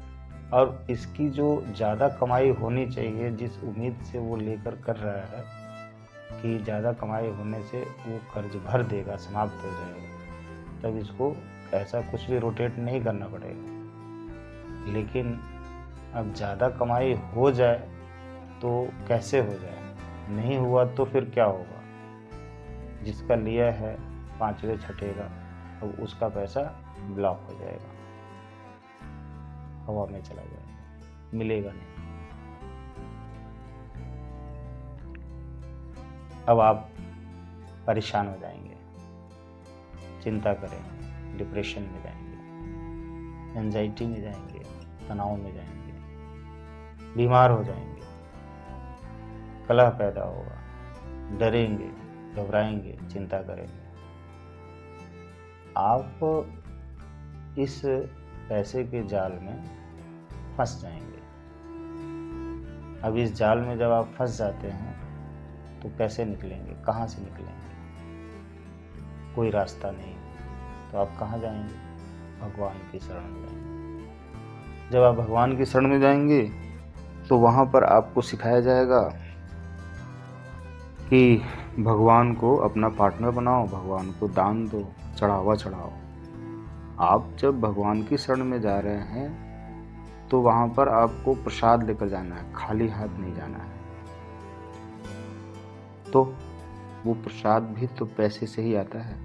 और इसकी जो ज़्यादा कमाई होनी चाहिए, जिस उम्मीद से वो लेकर कर रहा है कि ज़्यादा कमाई होने से वो कर्ज भर देगा, समाप्त हो जाएगा, तब इसको ऐसा कुछ भी रोटेट नहीं करना पड़ेगा। लेकिन अब ज़्यादा कमाई हो जाए तो कैसे हो जाए? नहीं हुआ तो फिर क्या होगा? जिसका लिया है 5वें 6ठे का, अब उसका पैसा ब्लॉक हो जाएगा, हवा में चला जाएगा, मिलेगा नहीं। अब आप परेशान हो जाएंगे, चिंता करेंगे, डिप्रेशन में जाएंगे, एंजाइटी में जाएंगे, तनाव में जाएंगे, बीमार हो जाएंगे, कलह पैदा होगा, डरेंगे, घबराएंगे, चिंता करेंगे। आप इस पैसे के जाल में फंस जाएंगे। अब इस जाल में जब आप फंस जाते हैं तो कैसे निकलेंगे? कहाँ से निकलेंगे? कोई रास्ता नहीं, तो आप कहाँ जाएंगे? भगवान की शरण में जाएंगे। जब आप भगवान की शरण में जाएंगे तो वहाँ पर आपको सिखाया जाएगा कि भगवान को अपना पार्टनर बनाओ, भगवान को दान दो, चढ़ावा चढ़ाओ। आप जब भगवान की शरण में जा रहे हैं तो वहाँ पर आपको प्रसाद लेकर जाना है, खाली हाथ नहीं जाना है। तो वो प्रसाद भी तो पैसे से ही आता है।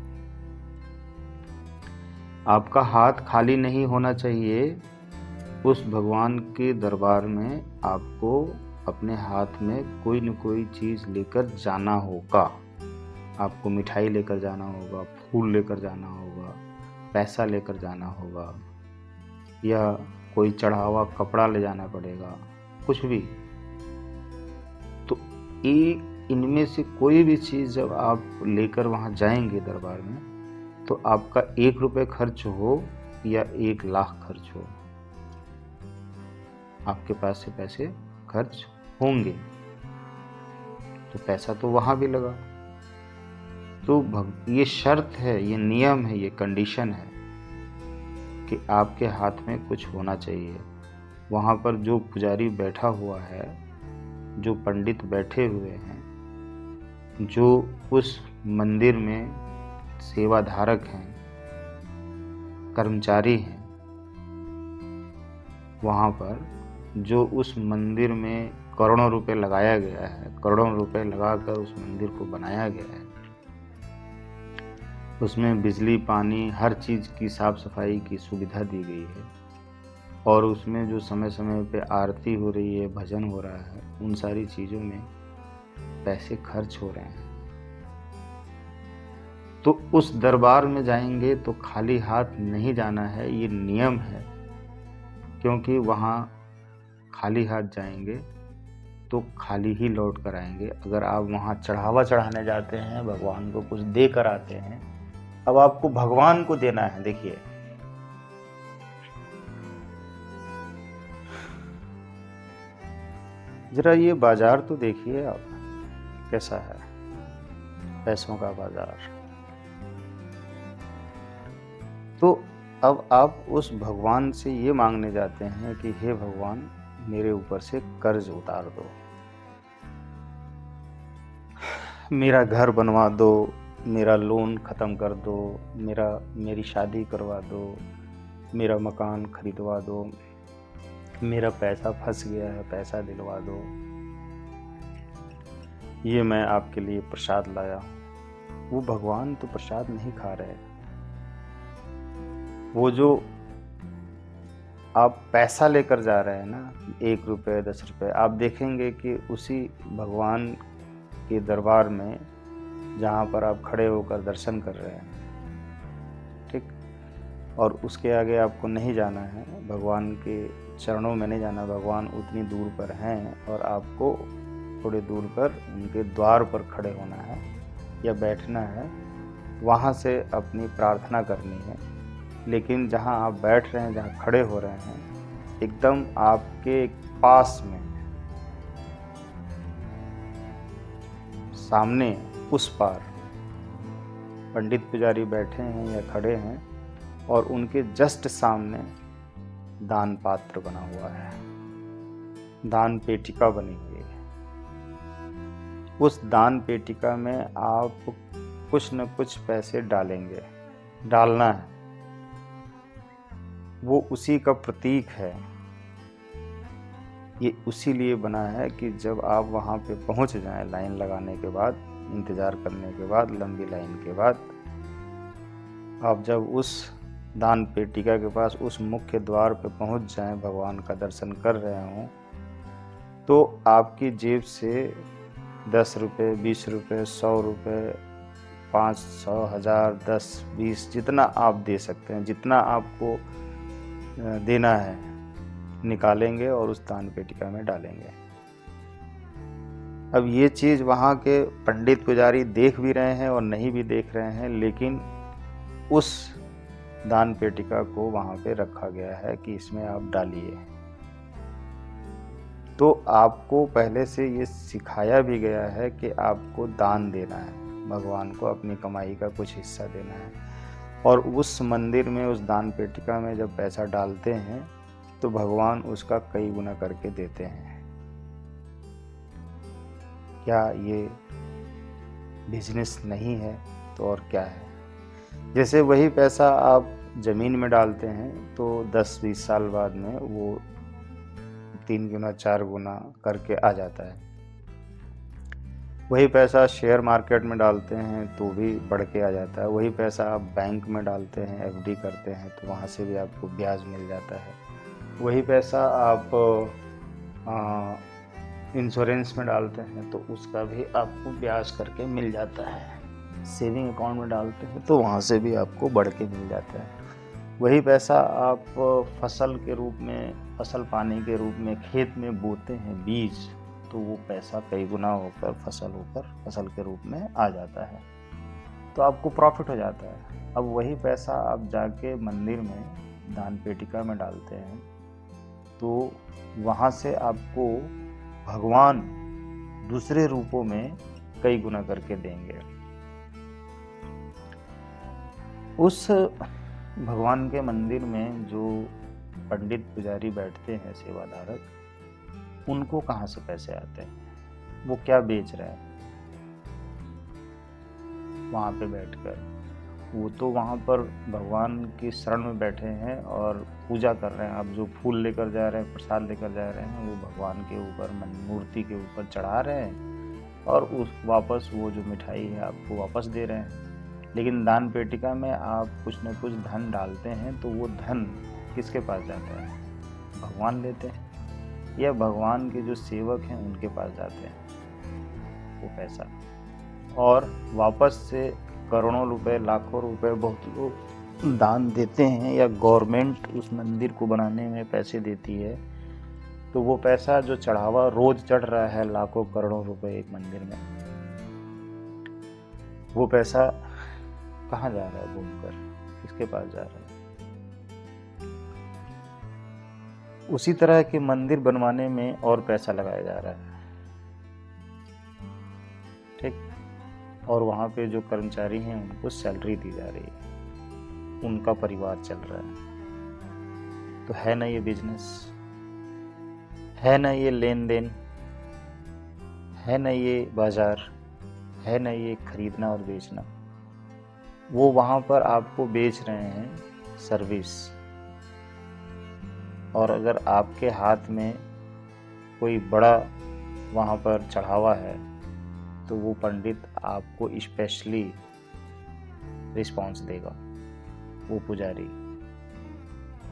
आपका हाथ खाली नहीं होना चाहिए। उस भगवान के दरबार में आपको अपने हाथ में कोई न कोई चीज़ लेकर जाना होगा। आपको मिठाई लेकर जाना होगा, फूल लेकर जाना होगा, पैसा लेकर जाना होगा, या कोई चढ़ावा कपड़ा ले जाना पड़ेगा, कुछ भी। तो इनमें से कोई भी चीज़ जब आप लेकर वहाँ जाएंगे दरबार में, तो आपका 1 रुपये खर्च हो या 1 लाख खर्च हो, आपके पास से पैसे खर्च होंगे। तो पैसा तो वहाँ भी लगा। तो ये शर्त है, ये नियम है, ये कंडीशन है कि आपके हाथ में कुछ होना चाहिए। वहाँ पर जो पुजारी बैठा हुआ है, जो पंडित बैठे हुए हैं, जो उस मंदिर में सेवाधारक हैं, कर्मचारी हैं, वहाँ पर जो उस मंदिर में करोड़ों रुपए लगाया गया है, करोड़ों रुपए लगाकर उस मंदिर को बनाया गया है, उसमें बिजली, पानी, हर चीज़ की साफ सफाई की सुविधा दी गई है, और उसमें जो समय समय पे आरती हो रही है, भजन हो रहा है, उन सारी चीज़ों में पैसे खर्च हो रहे हैं। तो उस दरबार में जाएंगे तो खाली हाथ नहीं जाना है, ये नियम है। क्योंकि वहाँ खाली हाथ जाएंगे तो खाली ही लौट कर आएंगे। अगर आप वहाँ चढ़ावा चढ़ाने जाते हैं, भगवान को कुछ दे कर आते हैं, अब आपको भगवान को देना है। देखिए, जरा ये बाजार तो देखिए आप कैसा है, पैसों का बाजार। तो अब आप उस भगवान से ये मांगने जाते हैं कि हे भगवान, मेरे ऊपर से कर्ज उतार दो, मेरा घर बनवा दो, मेरा लोन ख़त्म कर दो, मेरी शादी करवा दो, मेरा मकान खरीदवा दो, मेरा पैसा फंस गया है, पैसा दिलवा दो, ये मैं आपके लिए प्रसाद लाया हूँ। वो भगवान तो प्रसाद नहीं खा रहे। वो जो आप पैसा लेकर जा रहे हैं ना, 1 रुपये, 10 रुपये, आप देखेंगे कि उसी भगवान के दरबार में जहाँ पर आप खड़े होकर दर्शन कर रहे हैं, ठीक, और उसके आगे आपको नहीं जाना है, भगवान के चरणों में नहीं जाना, भगवान उतनी दूर पर हैं और आपको थोड़ी दूर पर उनके द्वार पर खड़े होना है या बैठना है, वहाँ से अपनी प्रार्थना करनी है। लेकिन जहाँ आप बैठ रहे हैं, जहाँ खड़े हो रहे हैं, एकदम आपके पास में, सामने उस पार पंडित पुजारी बैठे हैं या खड़े हैं, और उनके जस्ट सामने दान पात्र बना हुआ है, दान पेटिका बनी हुई है। उस दान पेटिका में आप कुछ न कुछ पैसे डालेंगे, डालना है। वो उसी का प्रतीक है। ये उसी लिए बना है कि जब आप वहाँ पे पहुँच जाएं, लाइन लगाने के बाद, इंतज़ार करने के बाद, लंबी लाइन के बाद, आप जब उस दान पेटिका के पास, उस मुख्य द्वार पे पहुँच जाएं, भगवान का दर्शन कर रहे हों, तो आपकी जेब से 10 रुपये, 20 रुपये, 100 रुपये, 500, 1000, 10, 20, जितना आप दे सकते हैं, जितना आपको देना है, निकालेंगे और उस दान पेटिका में डालेंगे। अब ये चीज़ वहाँ के पंडित पुजारी देख भी रहे हैं और नहीं भी देख रहे हैं, लेकिन उस दान पेटिका को वहाँ पे रखा गया है कि इसमें आप डालिए। तो आपको पहले से ये सिखाया भी गया है कि आपको दान देना है, भगवान को अपनी कमाई का कुछ हिस्सा देना है। और उस मंदिर में, उस दान पेटिका में जब पैसा डालते हैं तो भगवान उसका कई गुना करके देते हैं। क्या ये बिजनेस नहीं है तो और क्या है? जैसे वही पैसा आप ज़मीन में डालते हैं तो 10-20 साल बाद में वो 3 गुना 4 गुना करके आ जाता है। वही पैसा शेयर मार्केट में डालते हैं तो भी बढ़ के आ जाता है। वही पैसा आप बैंक में डालते हैं, एफडी करते हैं, तो वहाँ से भी आपको ब्याज मिल जाता है। वही पैसा आप इंश्योरेंस में डालते हैं तो उसका भी आपको ब्याज करके मिल जाता है। सेविंग अकाउंट में डालते हैं तो वहाँ से भी आपको बढ़ के मिल जाता है। वही पैसा आप फसल के रूप में, फसल पानी के रूप में खेत में बोते हैं बीज, तो वो पैसा कई गुना होकर फसल के रूप में आ जाता है, तो आपको प्रॉफिट हो जाता है। अब वही पैसा आप जाके मंदिर में दान पेटिका में डालते हैं तो वहाँ से आपको भगवान दूसरे रूपों में कई गुना करके देंगे। उस भगवान के मंदिर में जो पंडित पुजारी बैठते हैं सेवाधारक, उनको कहाँ से पैसे आते हैं? वो क्या बेच रहे हैं वहाँ पे बैठकर? वो तो वहाँ पर भगवान की शरण में बैठे हैं और पूजा कर रहे हैं। आप जो फूल लेकर जा रहे हैं, प्रसाद लेकर जा रहे हैं, वो भगवान के ऊपर, मूर्ति के ऊपर चढ़ा रहे हैं और उस वापस वो जो मिठाई है आपको वापस दे रहे हैं। लेकिन दान पेटिका में आप कुछ न कुछ धन डालते हैं तो वो धन किसके पास जाता है? भगवान लेते हैं या भगवान के जो सेवक हैं उनके पास जाते हैं वो पैसा, और वापस से करोड़ों रुपए, लाखों रुपए बहुत लोग दान देते हैं या गवर्नमेंट उस मंदिर को बनाने में पैसे देती है। तो वो पैसा जो चढ़ावा रोज चढ़ रहा है लाखों करोड़ों रुपए एक मंदिर में, वो पैसा कहाँ जा रहा है घूमकर? किसके पास जा रहा है? उसी तरह के मंदिर बनवाने में और पैसा लगाया जा रहा है, ठीक। और वहाँ पे जो कर्मचारी हैं उनको सैलरी दी जा रही है, उनका परिवार चल रहा है। तो है ना ये बिजनेस? है ना ये लेन देन? है ना ये बाजार? है ना ये खरीदना और बेचना? वो वहाँ पर आपको बेच रहे हैं सर्विस, और अगर आपके हाथ में कोई बड़ा वहाँ पर चढ़ावा है तो वो पंडित आपको स्पेशली रिस्पॉन्स देगा। वो पुजारी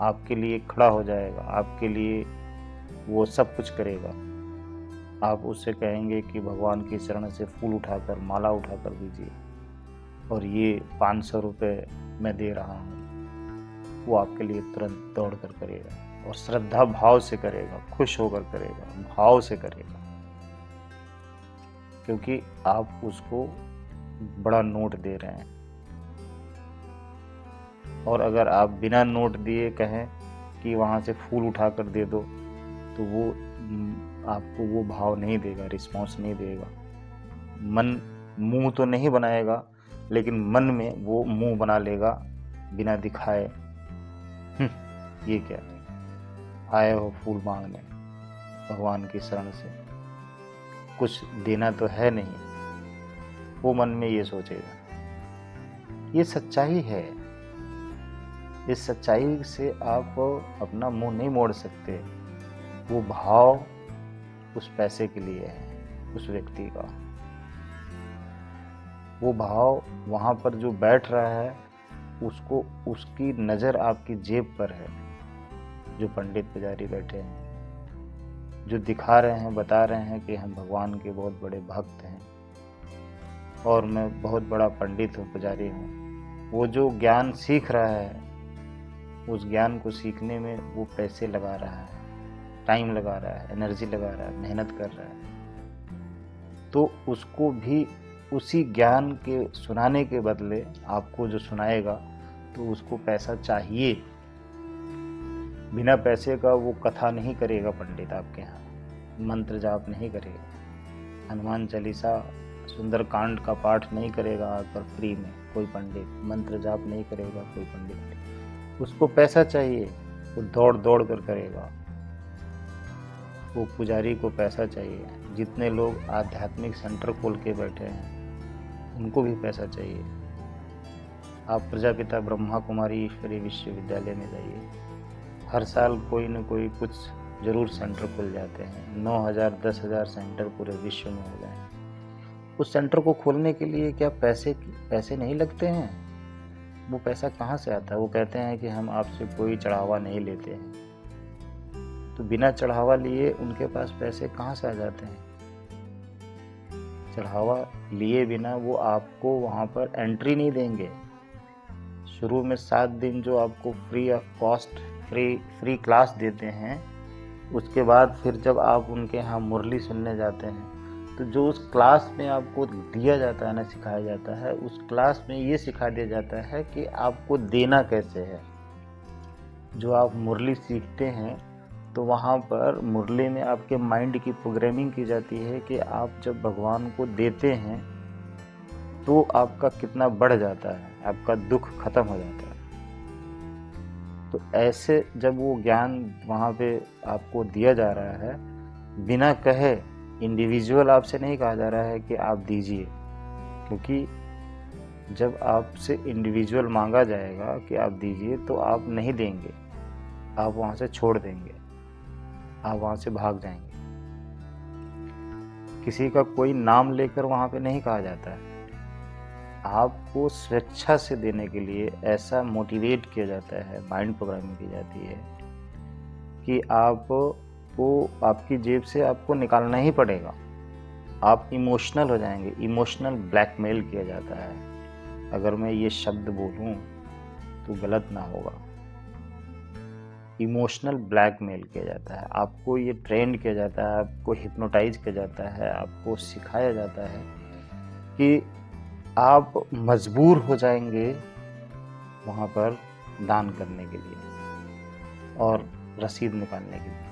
आपके लिए खड़ा हो जाएगा, आपके लिए वो सब कुछ करेगा। आप उससे कहेंगे कि भगवान की चरण से फूल उठाकर, माला उठाकर दीजिए और ये 500 रुपये मैं दे रहा हूँ, वो आपके लिए तुरंत दौड़ कर करेगा और श्रद्धा भाव से करेगा, खुश होकर करेगा, भाव से करेगा, क्योंकि आप उसको बड़ा नोट दे रहे हैं। और अगर आप बिना नोट दिए कहें कि वहाँ से फूल उठाकर दे दो, तो वो आपको वो भाव नहीं देगा, रिस्पॉन्स नहीं देगा। मुंह तो नहीं बनाएगा, लेकिन मन में वो मुंह बना लेगा बिना दिखाए, ये क्या आए हो फूल मांगने, भगवान की शरण से कुछ देना तो है नहीं। वो मन में ये सोचेगा। ये सच्चाई है। इस सच्चाई से आप अपना मुंह नहीं मोड़ सकते। वो भाव उस पैसे के लिए है, उस व्यक्ति का। वो भाव वहाँ पर जो बैठ रहा है उसको, उसकी नज़र आपकी जेब पर है। जो पंडित पुजारी बैठे हैं, जो दिखा रहे हैं, बता रहे हैं कि हम भगवान के बहुत बड़े भक्त हैं और मैं बहुत बड़ा पंडित हूँ, पुजारी हूँ। वो जो ज्ञान सीख रहा है, उस ज्ञान को सीखने में वो पैसे लगा रहा है, टाइम लगा रहा है, एनर्जी लगा रहा है, मेहनत कर रहा है। तो उसको भी उसी ज्ञान के सुनाने के बदले आपको जो सुनाएगा तो उसको पैसा चाहिए। बिना पैसे का वो कथा नहीं करेगा पंडित आपके यहाँ, मंत्र जाप नहीं करेगा, हनुमान चालीसा, सुंदर कांड का पाठ नहीं करेगा आकर फ्री में कोई पंडित, मंत्र जाप नहीं करेगा कोई पंडित। उसको पैसा चाहिए, वो दौड़ दौड़ कर करेगा। वो पुजारी को पैसा चाहिए। जितने लोग आध्यात्मिक सेंटर खोल के बैठे हैं उनको भी पैसा चाहिए। आप प्रजापिता ब्रह्मा कुमारी ईश्वरीय विश्वविद्यालय में जाइए, हर साल कोई न कोई कुछ जरूर सेंटर खुल जाते हैं। 9,000 10,000 सेंटर पूरे विश्व में हो गए हैं। उस सेंटर को खोलने के लिए क्या पैसे नहीं लगते हैं? वो पैसा कहाँ से आता है? वो कहते हैं कि हम आपसे कोई चढ़ावा नहीं लेते हैं। तो बिना चढ़ावा लिए उनके पास पैसे कहाँ से आ जाते हैं? चढ़ावा लिए बिना वो आपको वहाँ पर एंट्री नहीं देंगे। शुरू में 7 दिन जो आपको free of cost free class देते हैं, उसके बाद फिर जब आप उनके यहाँ मुरली सुनने जाते हैं, तो जो उस क्लास में आपको दिया जाता है ना, सिखाया जाता है, उस क्लास में ये सिखा दिया जाता है कि आपको देना कैसे है। जो आप मुरली सीखते हैं तो वहाँ पर मुरली में आपके माइंड की प्रोग्रामिंग की जाती है कि आप जब भगवान को देते हैं तो आपका कितना बढ़ जाता है, आपका दुख खत्म हो जाता है। तो ऐसे जब वो ज्ञान वहाँ पे आपको दिया जा रहा है, बिना कहे, इंडिविजुअल आपसे नहीं कहा जा रहा है कि आप दीजिए, क्योंकि जब आपसे इंडिविजुअल मांगा जाएगा कि आप दीजिए तो आप नहीं देंगे, आप वहाँ से छोड़ देंगे, आप वहाँ से भाग जाएंगे। किसी का कोई नाम लेकर वहाँ पे नहीं कहा जाता है, आपको स्वेच्छा से देने के लिए ऐसा मोटिवेट किया जाता है, माइंड प्रोग्रामिंग की जाती है कि आपको आपकी जेब से आपको निकालना ही पड़ेगा। आप इमोशनल हो जाएंगे, इमोशनल ब्लैकमेल किया जाता है। अगर मैं ये शब्द बोलूं तो गलत ना होगा, इमोशनल ब्लैकमेल किया जाता है। आपको ये ट्रेंड किया जाता है, आपको हिप्नोटाइज किया जाता है, आपको सिखाया जाता है कि आप मजबूर हो जाएंगे वहाँ पर दान करने के लिए और रसीद निकालने के लिए।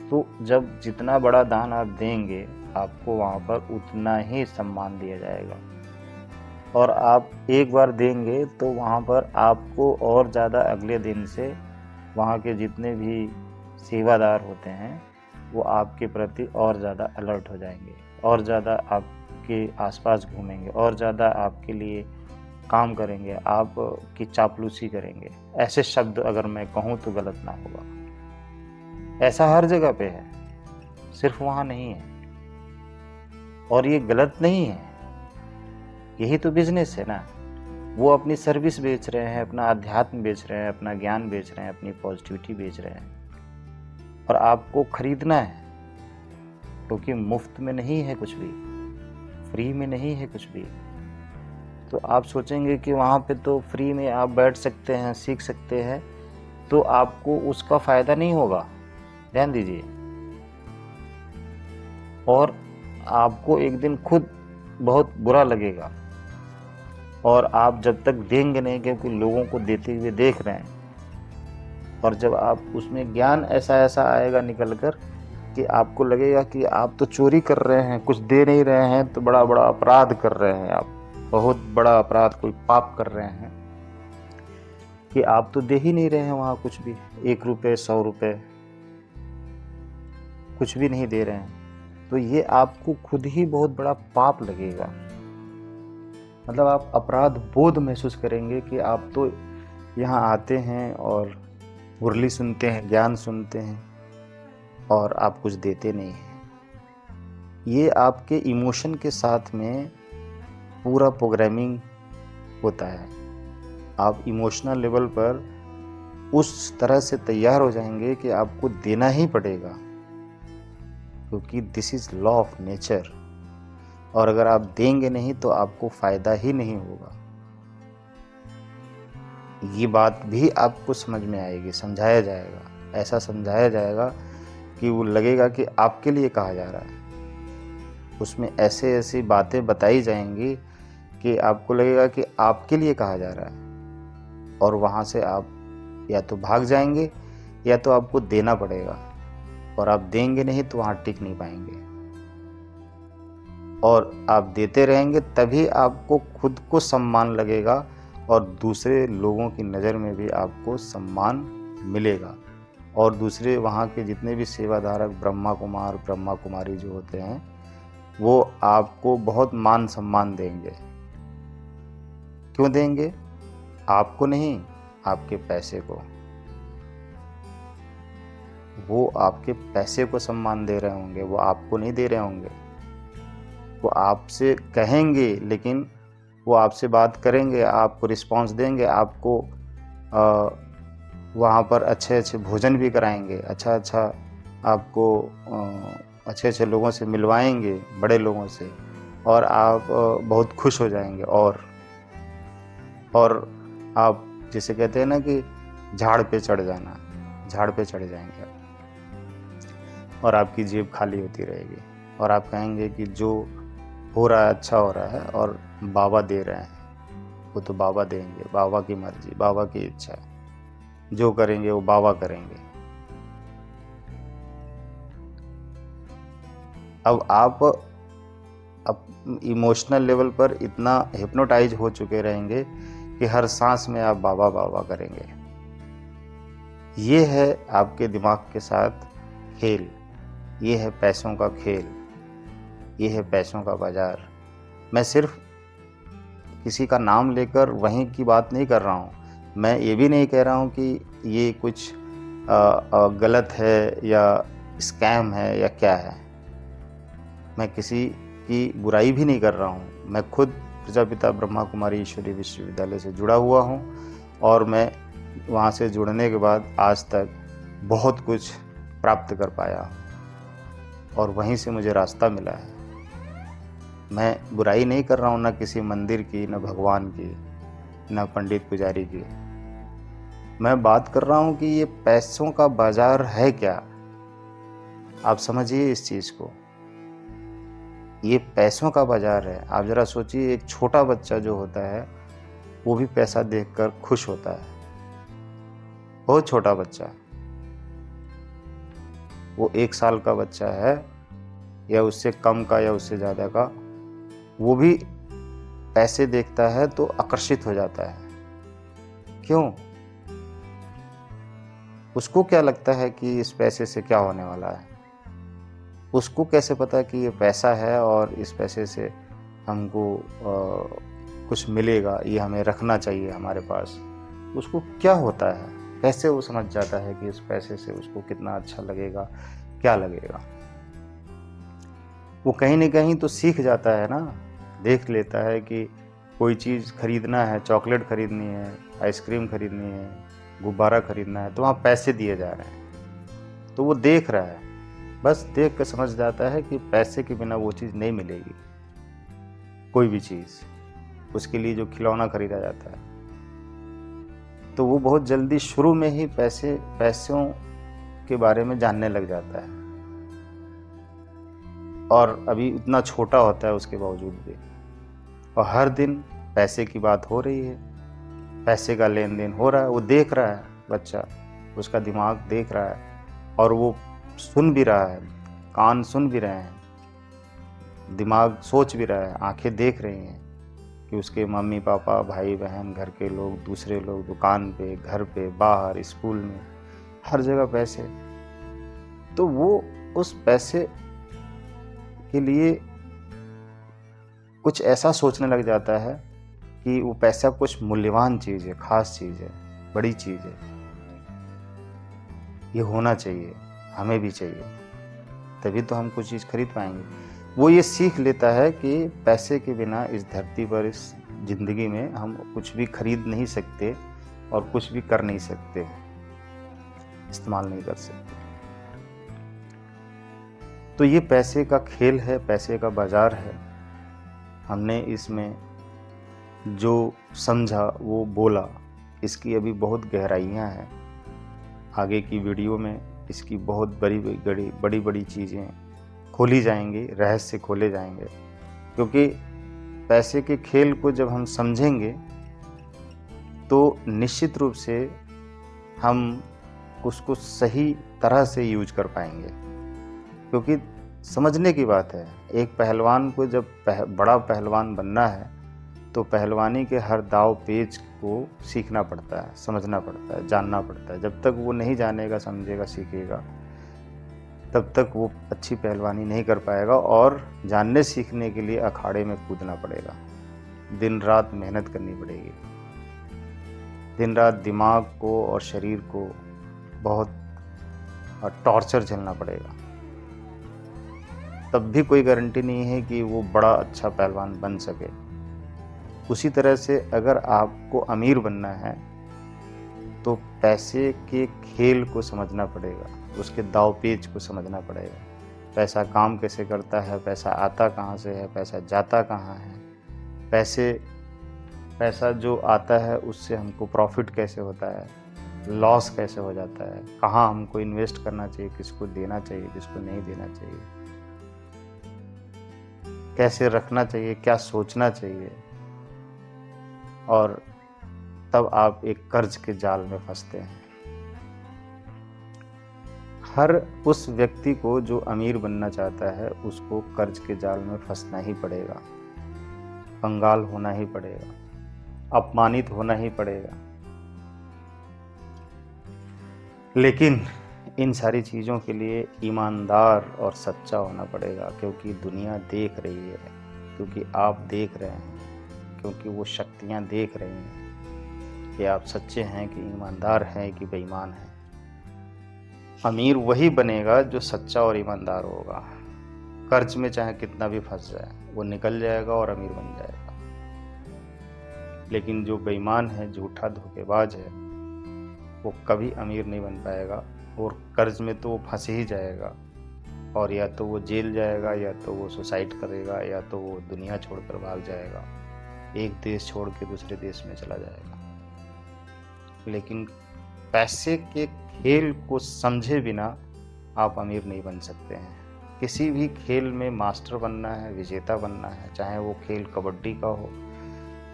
तो जब जितना बड़ा दान आप देंगे, आपको वहाँ पर उतना ही सम्मान दिया जाएगा, और आप एक बार देंगे तो वहाँ पर आपको और ज़्यादा अगले दिन से वहाँ के जितने भी सेवादार होते हैं वो आपके प्रति और ज़्यादा अलर्ट हो जाएंगे, और ज़्यादा आपके आसपास घूमेंगे, और ज़्यादा आपके लिए काम करेंगे, आपकी चापलूसी करेंगे। ऐसे शब्द अगर मैं कहूँ तो गलत ना होगा। ऐसा हर जगह पे है, सिर्फ वहाँ नहीं है, और ये गलत नहीं है, यही तो बिजनेस है ना। वो अपनी सर्विस बेच रहे हैं, अपना अध्यात्म बेच रहे हैं, अपना ज्ञान बेच रहे हैं, अपनी पॉजिटिविटी बेच रहे हैं, और आपको खरीदना है, क्योंकि मुफ्त में नहीं है कुछ भी, फ्री में नहीं है कुछ भी। तो आप सोचेंगे कि वहाँ पे तो फ्री में आप बैठ सकते हैं, सीख सकते हैं, तो आपको उसका फ़ायदा नहीं होगा, ध्यान दीजिए। और आपको एक दिन खुद बहुत बुरा लगेगा, और आप जब तक देंगे नहीं, क्योंकि लोगों को देते हुए देख रहे हैं, और जब आप उसमें ज्ञान ऐसा ऐसा आएगा निकल कर कि आपको लगेगा कि आप तो चोरी कर रहे हैं, कुछ दे नहीं रहे हैं, तो बड़ा बड़ा अपराध कर रहे हैं, आप बहुत बड़ा अपराध, कोई पाप कर रहे हैं, कि आप तो दे ही नहीं रहे हैं वहाँ कुछ भी, 1 रुपये 100 रुपये कुछ भी नहीं दे रहे हैं। तो ये आपको खुद ही बहुत बड़ा पाप लगेगा, मतलब आप अपराध बोध महसूस करेंगे कि आप तो यहाँ आते हैं और मुरली सुनते हैं, ज्ञान सुनते हैं, और आप कुछ देते नहीं हैं। ये आपके इमोशन के साथ में पूरा प्रोग्रामिंग होता है। आप इमोशनल लेवल पर उस तरह से तैयार हो जाएंगे कि आपको देना ही पड़ेगा, क्योंकि this is law of nature, और अगर आप देंगे नहीं तो आपको फ़ायदा ही नहीं होगा। ये बात भी आपको समझ में आएगी, समझाया जाएगा, ऐसा समझाया जाएगा कि वो लगेगा कि आपके लिए कहा जा रहा है। उसमें ऐसे ऐसी बातें बताई जाएंगी कि आपको लगेगा कि आपके लिए कहा जा रहा है, और वहाँ से आप या तो भाग जाएंगे या तो आपको देना पड़ेगा, और आप देंगे नहीं तो वहाँ टिक नहीं पाएंगे। और आप देते रहेंगे तभी आपको खुद को सम्मान लगेगा, और दूसरे लोगों की नज़र में भी आपको सम्मान मिलेगा, और दूसरे वहाँ के जितने भी सेवाधारक ब्रह्मा कुमार ब्रह्मा कुमारी जो होते हैं, वो आपको बहुत मान सम्मान देंगे। क्यों देंगे? आपको नहीं, आपके पैसे को। वो आपके पैसे को सम्मान दे रहे होंगे, वो आपको नहीं दे रहे होंगे। वो आपसे कहेंगे, लेकिन वो आपसे बात करेंगे, आपको रिस्पॉन्स देंगे, आपको वहाँ पर अच्छे-अच्छे भोजन भी कराएँगे, अच्छा-अच्छा आपको अच्छे-अच्छे लोगों से मिलवाएँगे, बड़े लोगों से, और आप बहुत खुश हो जाएँगे। और आप जिसे कहते हैं ना कि झाड़ पे चढ़ जाना, झाड़ पे चढ़ जाएँगे आप, और आपकी जेब खाली होती रहेगी और आप कहेंगे कि जो हो रहा है अच्छा हो रहा है और बाबा दे रहे हैं, वो तो बाबा देंगे, बाबा की मर्ज़ी, बाबा की इच्छा है, जो करेंगे वो बाबा करेंगे। अब इमोशनल लेवल पर इतना हिप्नोटाइज हो चुके रहेंगे कि हर सांस में आप बाबा बाबा करेंगे। ये है आपके दिमाग के साथ खेल, ये है पैसों का खेल, ये है पैसों का बाजार। मैं सिर्फ किसी का नाम लेकर वहीं की बात नहीं कर रहा हूँ। मैं ये भी नहीं कह रहा हूँ कि ये कुछ गलत है या स्कैम है या क्या है। मैं किसी की बुराई भी नहीं कर रहा हूँ। मैं खुद प्रजापिता ब्रह्मा कुमारी ईश्वरीय विश्वविद्यालय से जुड़ा हुआ हूँ और मैं वहाँ से जुड़ने के बाद आज तक बहुत कुछ प्राप्त कर पाया और वहीं से मुझे रास्ता मिला है। मैं बुराई नहीं कर रहा हूँ, ना किसी मंदिर की, ना भगवान की, ना पंडित पुजारी की। मैं बात कर रहा हूँ कि ये पैसों का बाजार है क्या। आप समझिए इस चीज़ को, ये पैसों का बाजार है। आप ज़रा सोचिए, एक छोटा बच्चा जो होता है वो भी पैसा देखकर खुश होता है। बहुत छोटा बच्चा, वो 1 साल का बच्चा है या उससे कम का या उससे ज़्यादा का, वो भी पैसे देखता है तो आकर्षित हो जाता है। क्यों? उसको क्या लगता है कि इस पैसे से क्या होने वाला है? उसको कैसे पता कि ये पैसा है और इस पैसे से हमको कुछ मिलेगा, ये हमें रखना चाहिए हमारे पास। उसको क्या होता है? कैसे वो समझ जाता है कि इस पैसे से उसको कितना अच्छा लगेगा, क्या लगेगा? वो कहीं न कहीं तो सीख जाता है ना, देख लेता है कि कोई चीज़ खरीदना है, चॉकलेट खरीदनी है, आइसक्रीम खरीदनी है, गुब्बारा खरीदना है, तो वहाँ पैसे दिए जा रहे हैं। तो वो देख रहा है, बस देख कर समझ जाता है कि पैसे के बिना वो चीज़ नहीं मिलेगी। कोई भी चीज़, उसके लिए जो खिलौना खरीदा जाता है, तो वो बहुत जल्दी शुरू में ही पैसों के बारे में जानने लग जाता है और अभी इतना छोटा होता है उसके बावजूद भी, और हर दिन पैसे की बात हो रही है, पैसे का लेन देन हो रहा है। वो देख रहा है बच्चा, उसका दिमाग देख रहा है और वो सुन भी रहा है, कान सुन भी रहे हैं, दिमाग सोच भी रहा है, आंखें देख रही हैं कि उसके मम्मी पापा, भाई बहन, घर के लोग, दूसरे लोग, दुकान पे, घर पे, बाहर, स्कूल में, हर जगह पैसे। तो वो उस पैसे के लिए कुछ ऐसा सोचने लग जाता है कि वो पैसा कुछ मूल्यवान चीज़ है, खास चीज़ है, बड़ी चीज़ है, ये होना चाहिए, हमें भी चाहिए, तभी तो हम कुछ चीज़ खरीद पाएंगे। वो ये सीख लेता है कि पैसे के बिना इस धरती पर, इस ज़िंदगी में हम कुछ भी खरीद नहीं सकते और कुछ भी कर नहीं सकते, इस्तेमाल नहीं कर सकते। तो ये पैसे का खेल है, पैसे का बाजार है। हमने इसमें जो समझा वो बोला, इसकी अभी बहुत गहराइयाँ हैं। आगे की वीडियो में इसकी बहुत बड़ी बड़ी चीज़ें खोली जाएंगी, रहस्य खोले जाएंगे, क्योंकि पैसे के खेल को जब हम समझेंगे तो निश्चित रूप से हम उसको सही तरह से यूज कर पाएंगे। क्योंकि समझने की बात है, एक पहलवान को जब बड़ा पहलवान बनना है तो पहलवानी के हर दाव पेच को सीखना पड़ता है, समझना पड़ता है, जानना पड़ता है। जब तक वो नहीं जानेगा, समझेगा, सीखेगा, तब तक वो अच्छी पहलवानी नहीं कर पाएगा। और जानने सीखने के लिए अखाड़े में कूदना पड़ेगा, दिन रात मेहनत करनी पड़ेगी, दिन रात दिमाग को और शरीर को बहुत टॉर्चर झेलना पड़ेगा, तब भी कोई गारंटी नहीं है कि वो बड़ा अच्छा पहलवान बन सके। उसी तरह से अगर आपको अमीर बनना है तो पैसे के खेल को समझना पड़ेगा, उसके दांव-पेच को समझना पड़ेगा। पैसा काम कैसे करता है, पैसा आता कहाँ से है, पैसा जाता कहाँ है, पैसा जो आता है उससे हमको प्रॉफ़िट कैसे होता है, लॉस कैसे हो जाता है, कहाँ हमको इन्वेस्ट करना चाहिए, किसको देना चाहिए, किसको नहीं देना चाहिए, कैसे रखना चाहिए, क्या सोचना चाहिए, और तब आप एक कर्ज के जाल में फंसते हैं। हर उस व्यक्ति को जो अमीर बनना चाहता है उसको कर्ज के जाल में फंसना ही पड़ेगा, कंगाल होना ही पड़ेगा, अपमानित होना ही पड़ेगा। लेकिन इन सारी चीज़ों के लिए ईमानदार और सच्चा होना पड़ेगा, क्योंकि दुनिया देख रही है, क्योंकि आप देख रहे हैं, क्योंकि वो शक्तियाँ देख रही हैं कि आप सच्चे हैं कि ईमानदार हैं कि बेईमान हैं। अमीर वही बनेगा जो सच्चा और ईमानदार होगा। कर्ज में चाहे कितना भी फंस जाए वो निकल जाएगा और अमीर बन जाएगा। लेकिन जो बेईमान है, झूठा धोखेबाज है, वो कभी अमीर नहीं बन पाएगा और कर्ज में तो वो फंस ही जाएगा, और या तो वो जेल जाएगा, या तो वो सुसाइड करेगा, या तो वो दुनिया छोड़कर भाग जाएगा, एक देश छोड़ के दूसरे देश में चला जाएगा। लेकिन पैसे के खेल को समझे बिना आप अमीर नहीं बन सकते हैं। किसी भी खेल में मास्टर बनना है, विजेता बनना है, चाहे वो खेल कबड्डी का हो,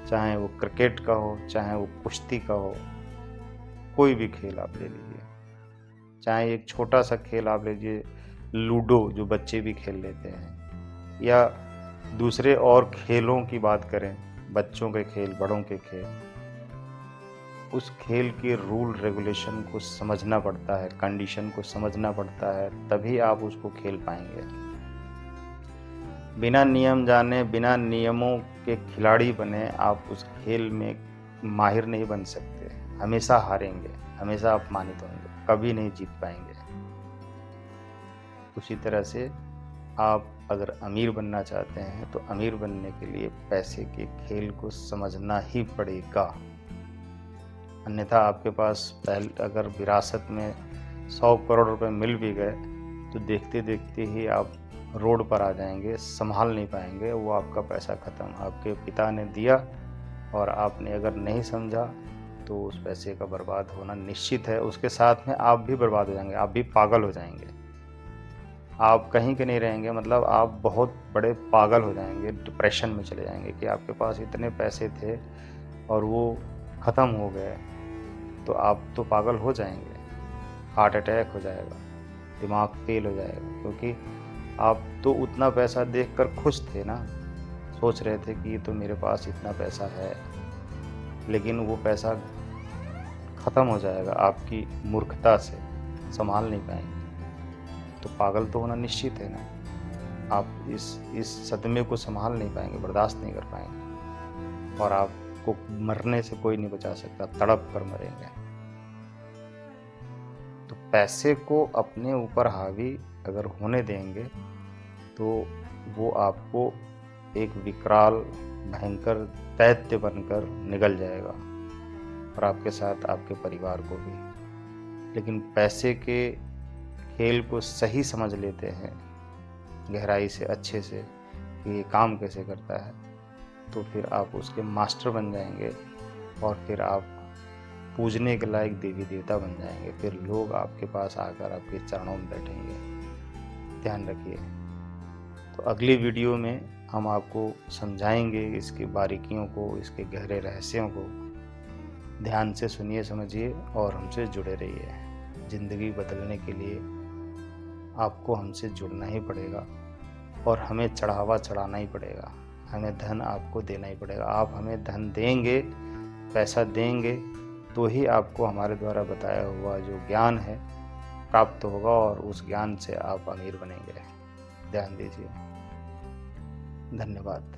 चाहे वो क्रिकेट का हो, चाहे वो कुश्ती का हो, कोई भी खेल आप ले लीजिए, चाहे एक छोटा सा खेल आप ले लीजिए, लूडो जो बच्चे भी खेल लेते हैं, या दूसरे और खेलों की बात करें, बच्चों के खेल, बड़ों के खेल, उस खेल के रूल रेगुलेशन को समझना पड़ता है, कंडीशन को समझना पड़ता है, तभी आप उसको खेल पाएंगे। बिना नियम जाने, बिना नियमों के खिलाड़ी बने आप उस खेल में माहिर नहीं बन सकते। हमेशा हारेंगे, हमेशा अपमानित होंगे, कभी नहीं जीत पाएंगे। उसी तरह से आप अगर अमीर बनना चाहते हैं तो अमीर बनने के लिए पैसे के खेल को समझना ही पड़ेगा। अन्यथा आपके पास अगर विरासत में 100 करोड़ रुपए मिल भी गए तो देखते देखते ही आप रोड पर आ जाएंगे, संभाल नहीं पाएंगे, वो आपका पैसा ख़त्म। आपके पिता ने दिया और आपने अगर नहीं समझा तो उस पैसे का बर्बाद होना निश्चित है। उसके साथ में आप भी बर्बाद हो जाएंगे, आप भी पागल हो जाएंगे, आप कहीं के नहीं रहेंगे, मतलब आप बहुत बड़े पागल हो जाएंगे, डिप्रेशन में चले जाएंगे कि आपके पास इतने पैसे थे और वो ख़त्म हो गए, तो आप तो पागल हो जाएंगे, हार्ट अटैक हो जाएगा, दिमाग फेल हो जाएगा, क्योंकि आप तो उतना पैसा देखकर खुश थे ना, सोच रहे थे कि ये तो मेरे पास इतना पैसा है, लेकिन वो पैसा ख़त्म हो जाएगा आपकी मूर्खता से, संभाल नहीं पाएंगे, तो पागल तो होना निश्चित है ना। आप इस सदमे को संभाल नहीं पाएंगे, बर्दाश्त नहीं कर पाएंगे, और आपको मरने से कोई नहीं बचा सकता, तड़प कर मरेंगे। तो पैसे को अपने ऊपर हावी अगर होने देंगे तो वो आपको एक विकराल भयंकर दैत्य बनकर निगल जाएगा, और आपके साथ आपके परिवार को भी। लेकिन पैसे के खेल को सही समझ लेते हैं गहराई से, अच्छे से, कि ये काम कैसे करता है, तो फिर आप उसके मास्टर बन जाएंगे, और फिर आप पूजने के लायक देवी देवता बन जाएंगे। फिर लोग आपके पास आकर आपके चरणों में बैठेंगे। ध्यान रखिए। तो अगली वीडियो में हम आपको समझाएंगे इसकी बारीकियों को, इसके गहरे रहस्यों को। ध्यान से सुनिए, समझिए और हमसे जुड़े रहिए। ज़िंदगी बदलने के लिए आपको हमसे जुड़ना ही पड़ेगा, और हमें चढ़ावा चढ़ाना ही पड़ेगा, हमें धन आपको देना ही पड़ेगा। आप हमें धन देंगे, पैसा देंगे, तो ही आपको हमारे द्वारा बताया हुआ जो ज्ञान है प्राप्त होगा, और उस ज्ञान से आप अमीर बनेंगे। ध्यान दीजिए। धन्यवाद।